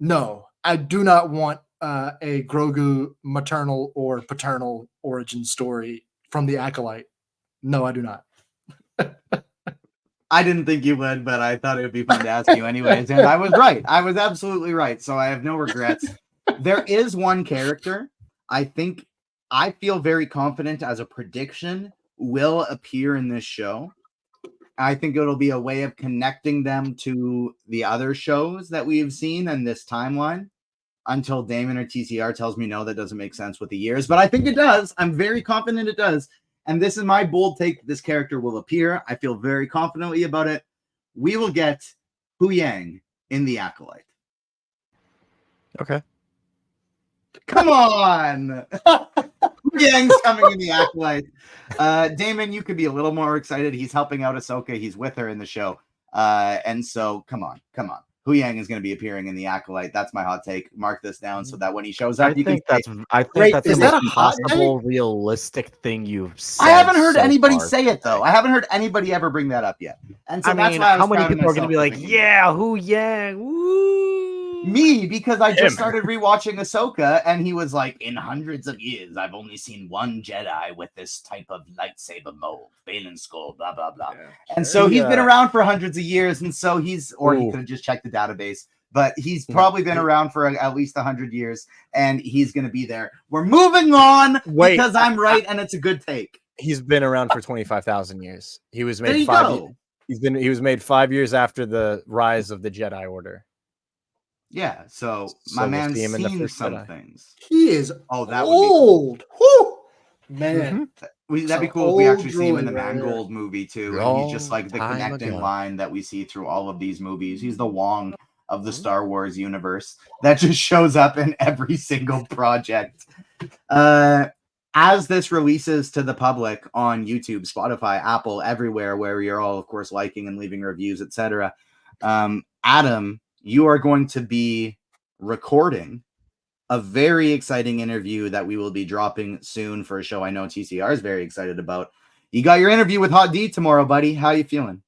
no, I do not want a Grogu maternal or paternal origin story from the Acolyte. No, I do not. I didn't think you would, but I thought it would be fun to ask you anyways. And I was right. I was absolutely right. So I have no regrets. There is one character I feel very confident as a prediction will appear in this show. I think it'll be a way of connecting them to the other shows that we've seen in this timeline until Damon or TCR tells me no, that doesn't make sense with the years. But I think it does. I'm very confident it does. And this is my bold take. This character will appear. I feel very confidently about it. We will get Hu Yang in the Acolyte. Okay. Come on. Hu Yang's coming in the Acolyte. Damon, you could be a little more excited. He's helping out Ahsoka. He's with her in the show. And so come on. Hu Yang is going to be appearing in the Acolyte. That's my hot take. Mark this down so that when he shows up, I think that's great the Is most that a hot take? possible realistic thing you've said. I haven't heard so anybody far say it though. today. I haven't heard anybody ever bring that up yet. And so I that's mean, why I was how many proud of people are going to myself be like, for thinking that. yeah, Hu Yang, woo? Me, because I Him. just started rewatching Ahsoka, and he was like, in hundreds of years, I've only seen one Jedi with this type of lightsaber mold, Balin Skull, blah, blah, blah. And so he's been around for hundreds of years, and so he could have just checked the database, but he's probably been around for at least 100 years, and he's going to be there. We're moving on because I'm right, and it's a good take. He's been around for 25,000 years. He was There made you 5 go. He was made 5 years after the rise of the Jedi Order. Yeah, so So my we'll man's see him in the seen first some Jedi. things. He is That would be cool. old. Whew! Man. That'd be Some cool if we old actually see him in the droid right here. Mangold movie too, and he's just like the Long time connecting ago. line that we see through all of these movies. He's the Wong of the Star Wars universe that just shows up in every single project. As this releases to the public on YouTube, Spotify, Apple, everywhere where you're all, of course, liking and leaving reviews, etc. Adam, you are going to be recording a very exciting interview that we will be dropping soon for a show I know TCR is very excited about. You got your interview with Hot D tomorrow, buddy. How you feeling?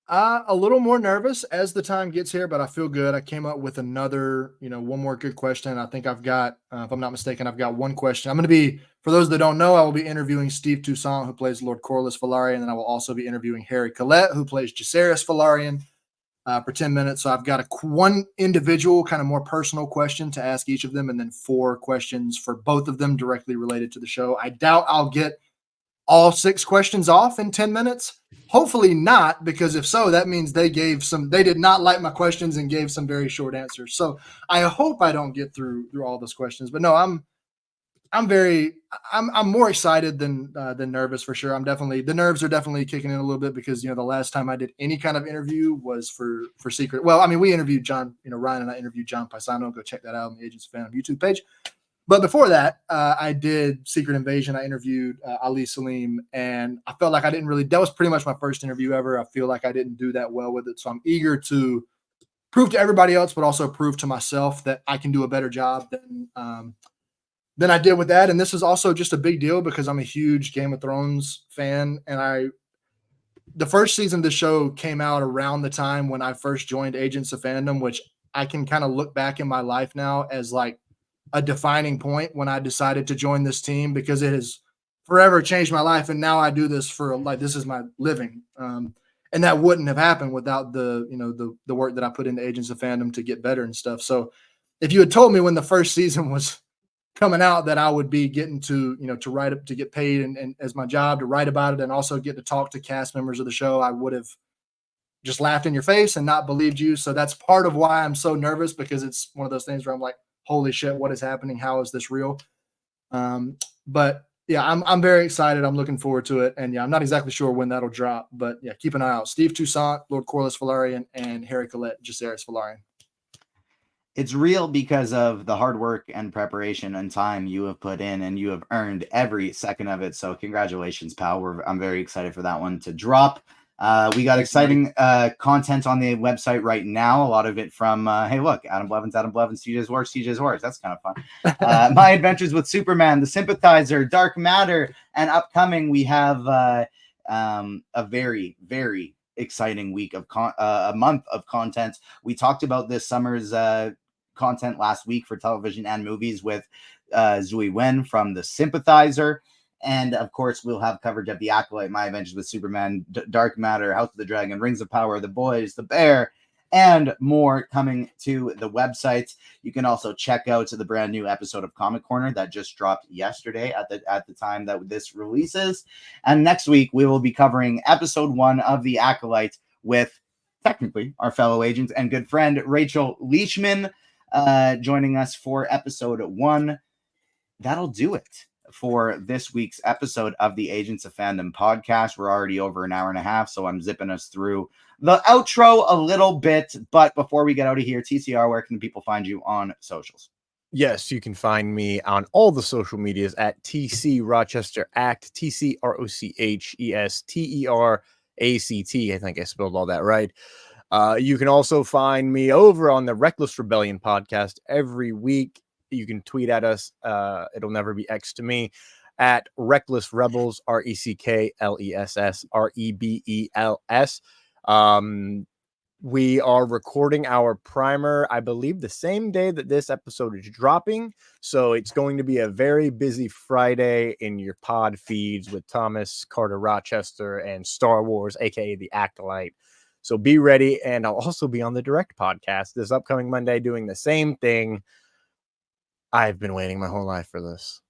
A little more nervous as the time gets here, but I feel good. I came up with another, one more good question. I think I've got, if I'm not mistaken, I've got one question. I'm going to be, for those that don't know, I will be interviewing Steve Toussaint, who plays Lord Corlys Velaryon, and then I will also be interviewing Harry Collette, who plays Jacaerys Velaryon, for 10 minutes. So I've got one individual kind of more personal question to ask each of them, and then 4 questions for both of them directly related to the show. I doubt I'll get all 6 questions off in 10 minutes. Hopefully not, because if so, that means they did not like my questions and gave some very short answers. So I hope I don't get through all those questions, but no, I'm more excited than nervous for sure. The nerves are definitely kicking in a little bit because, the last time I did any kind of interview was for Secret. Well, I mean, we interviewed John, Ryan and I interviewed John Paisano. Go check that out on the Agents of Fandom YouTube page. But before that, I did Secret Invasion. I interviewed Ali Salim, and I felt like I didn't really, that was pretty much my first interview ever. I feel like I didn't do that well with it. So I'm eager to prove to everybody else, but also prove to myself that I can do a better job than I did with that. And this is also just a big deal because I'm a huge Game of Thrones fan. And the first season of the show came out around the time when I first joined Agents of Fandom, which I can kind of look back in my life now as like a defining point when I decided to join this team, because it has forever changed my life. And now I do this this is my living. And that wouldn't have happened without the work that I put into Agents of Fandom to get better and stuff. So if you had told me when the first season was coming out that I would be getting to write up, to get paid and as my job to write about it and also get to talk to cast members of the show, I would have just laughed in your face and not believed you. So that's part of why I'm so nervous, because it's one of those things where I'm like, holy shit, what is happening? How is this real? But yeah, I'm very excited. I'm looking forward to it. And yeah, I'm not exactly sure when that'll drop, but yeah, keep an eye out. Steve Toussaint, Lord Corlys Velaryon, and Harry Collette, Jacaerys Velaryon. It's real because of the hard work and preparation and time you have put in, and you have earned every second of it. So congratulations, pal. I'm very excited for that one to drop. We got exciting content on the website right now. A lot of it from, hey, look, Adam Blevins, CJ's Wars. That's kind of fun. My Adventures with Superman, The Sympathizer, Dark Matter, and upcoming we have a very, very exciting week of a month of content. We talked about this summer's content last week for television and movies with Zui Wen from The Sympathizer. And of course, we'll have coverage of The Acolyte, My Adventures with Superman, Dark Matter, House of the Dragon, Rings of Power, The Boys, The Bear, and more coming to the website. You can also check out the brand new episode of Comic Corner that just dropped yesterday at the time that this releases. And next week, we will be covering episode 1 of The Acolyte with technically our fellow agent and good friend Rachel Leishman joining us for episode 1. That'll do it for this week's episode of the Agents of Fandom podcast. We're already over an hour and a half, so I'm zipping us through the outro a little bit. But before we get out of here, TCR, where can people find you on socials? Yes, you can find me on all the social medias at TC Rochester Act, TCROCHESTER A-C-T. I think I spelled all that right. You can also find me over on the Reckless Rebellion podcast every week. You can tweet at us. It'll never be X to me at Reckless Rebels, RECKLESS REBELS. We are recording our primer, I believe, the same day that this episode is dropping. So it's going to be a very busy Friday in your pod feeds with Thomas, Carter Rochester, and Star Wars, aka the Acolyte. So be ready. And I'll also be on the Direct podcast this upcoming Monday doing the same thing. I've been waiting my whole life for this.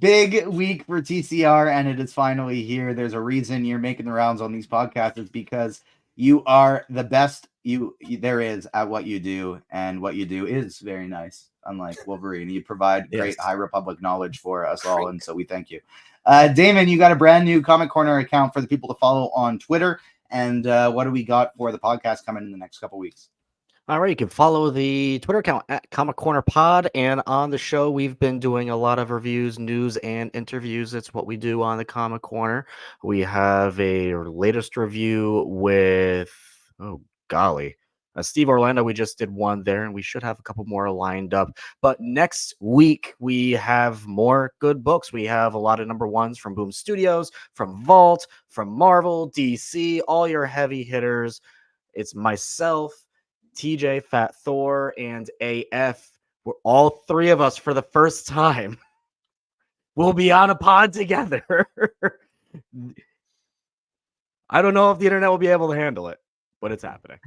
Big week for TCR, and it is finally here. There's a reason you're making the rounds on these podcasts. It's because you are the best there is at what you do, and what you do is very nice. Unlike Wolverine, you provide great High Republic knowledge for us all, and so we thank you. Damon, you got a brand new Comic Corner account for the people to follow on Twitter, and what do we got for the podcast coming in the next couple weeks? All right, you can follow the Twitter account at Comic Corner Pod, and on the show, we've been doing a lot of reviews, news, and interviews. It's what we do on the Comic Corner. We have a latest review with, Steve Orlando. We just did one there, and we should have a couple more lined up. But next week, we have more good books. We have a lot of number ones from Boom Studios, from Vault, from Marvel, DC, all your heavy hitters. It's myself, TJ, Fat Thor, and AF. We're all three of us for the first time. We'll be on a pod together. I don't know if the internet will be able to handle it, but it's happening.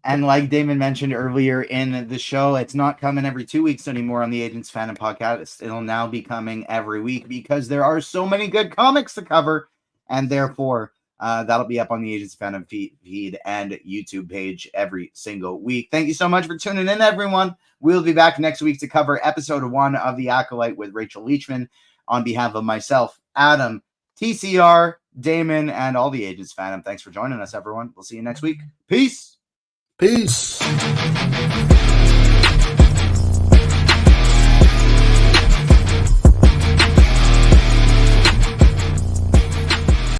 And like Damon mentioned earlier in the show, it's not coming every 2 weeks anymore on the Agents Fandom podcast. It'll now be coming every week because there are so many good comics to cover, and therefore that'll be up on the Agents Fandom feed and YouTube page every single week. Thank you so much for tuning in, everyone. We'll be back next week to cover episode 1 of The Acolyte with Rachel Leachman. On behalf of myself, Adam, TCR, Damon, and all the Agents Fandom, thanks for joining us, everyone. We'll see you next week. Peace. Peace.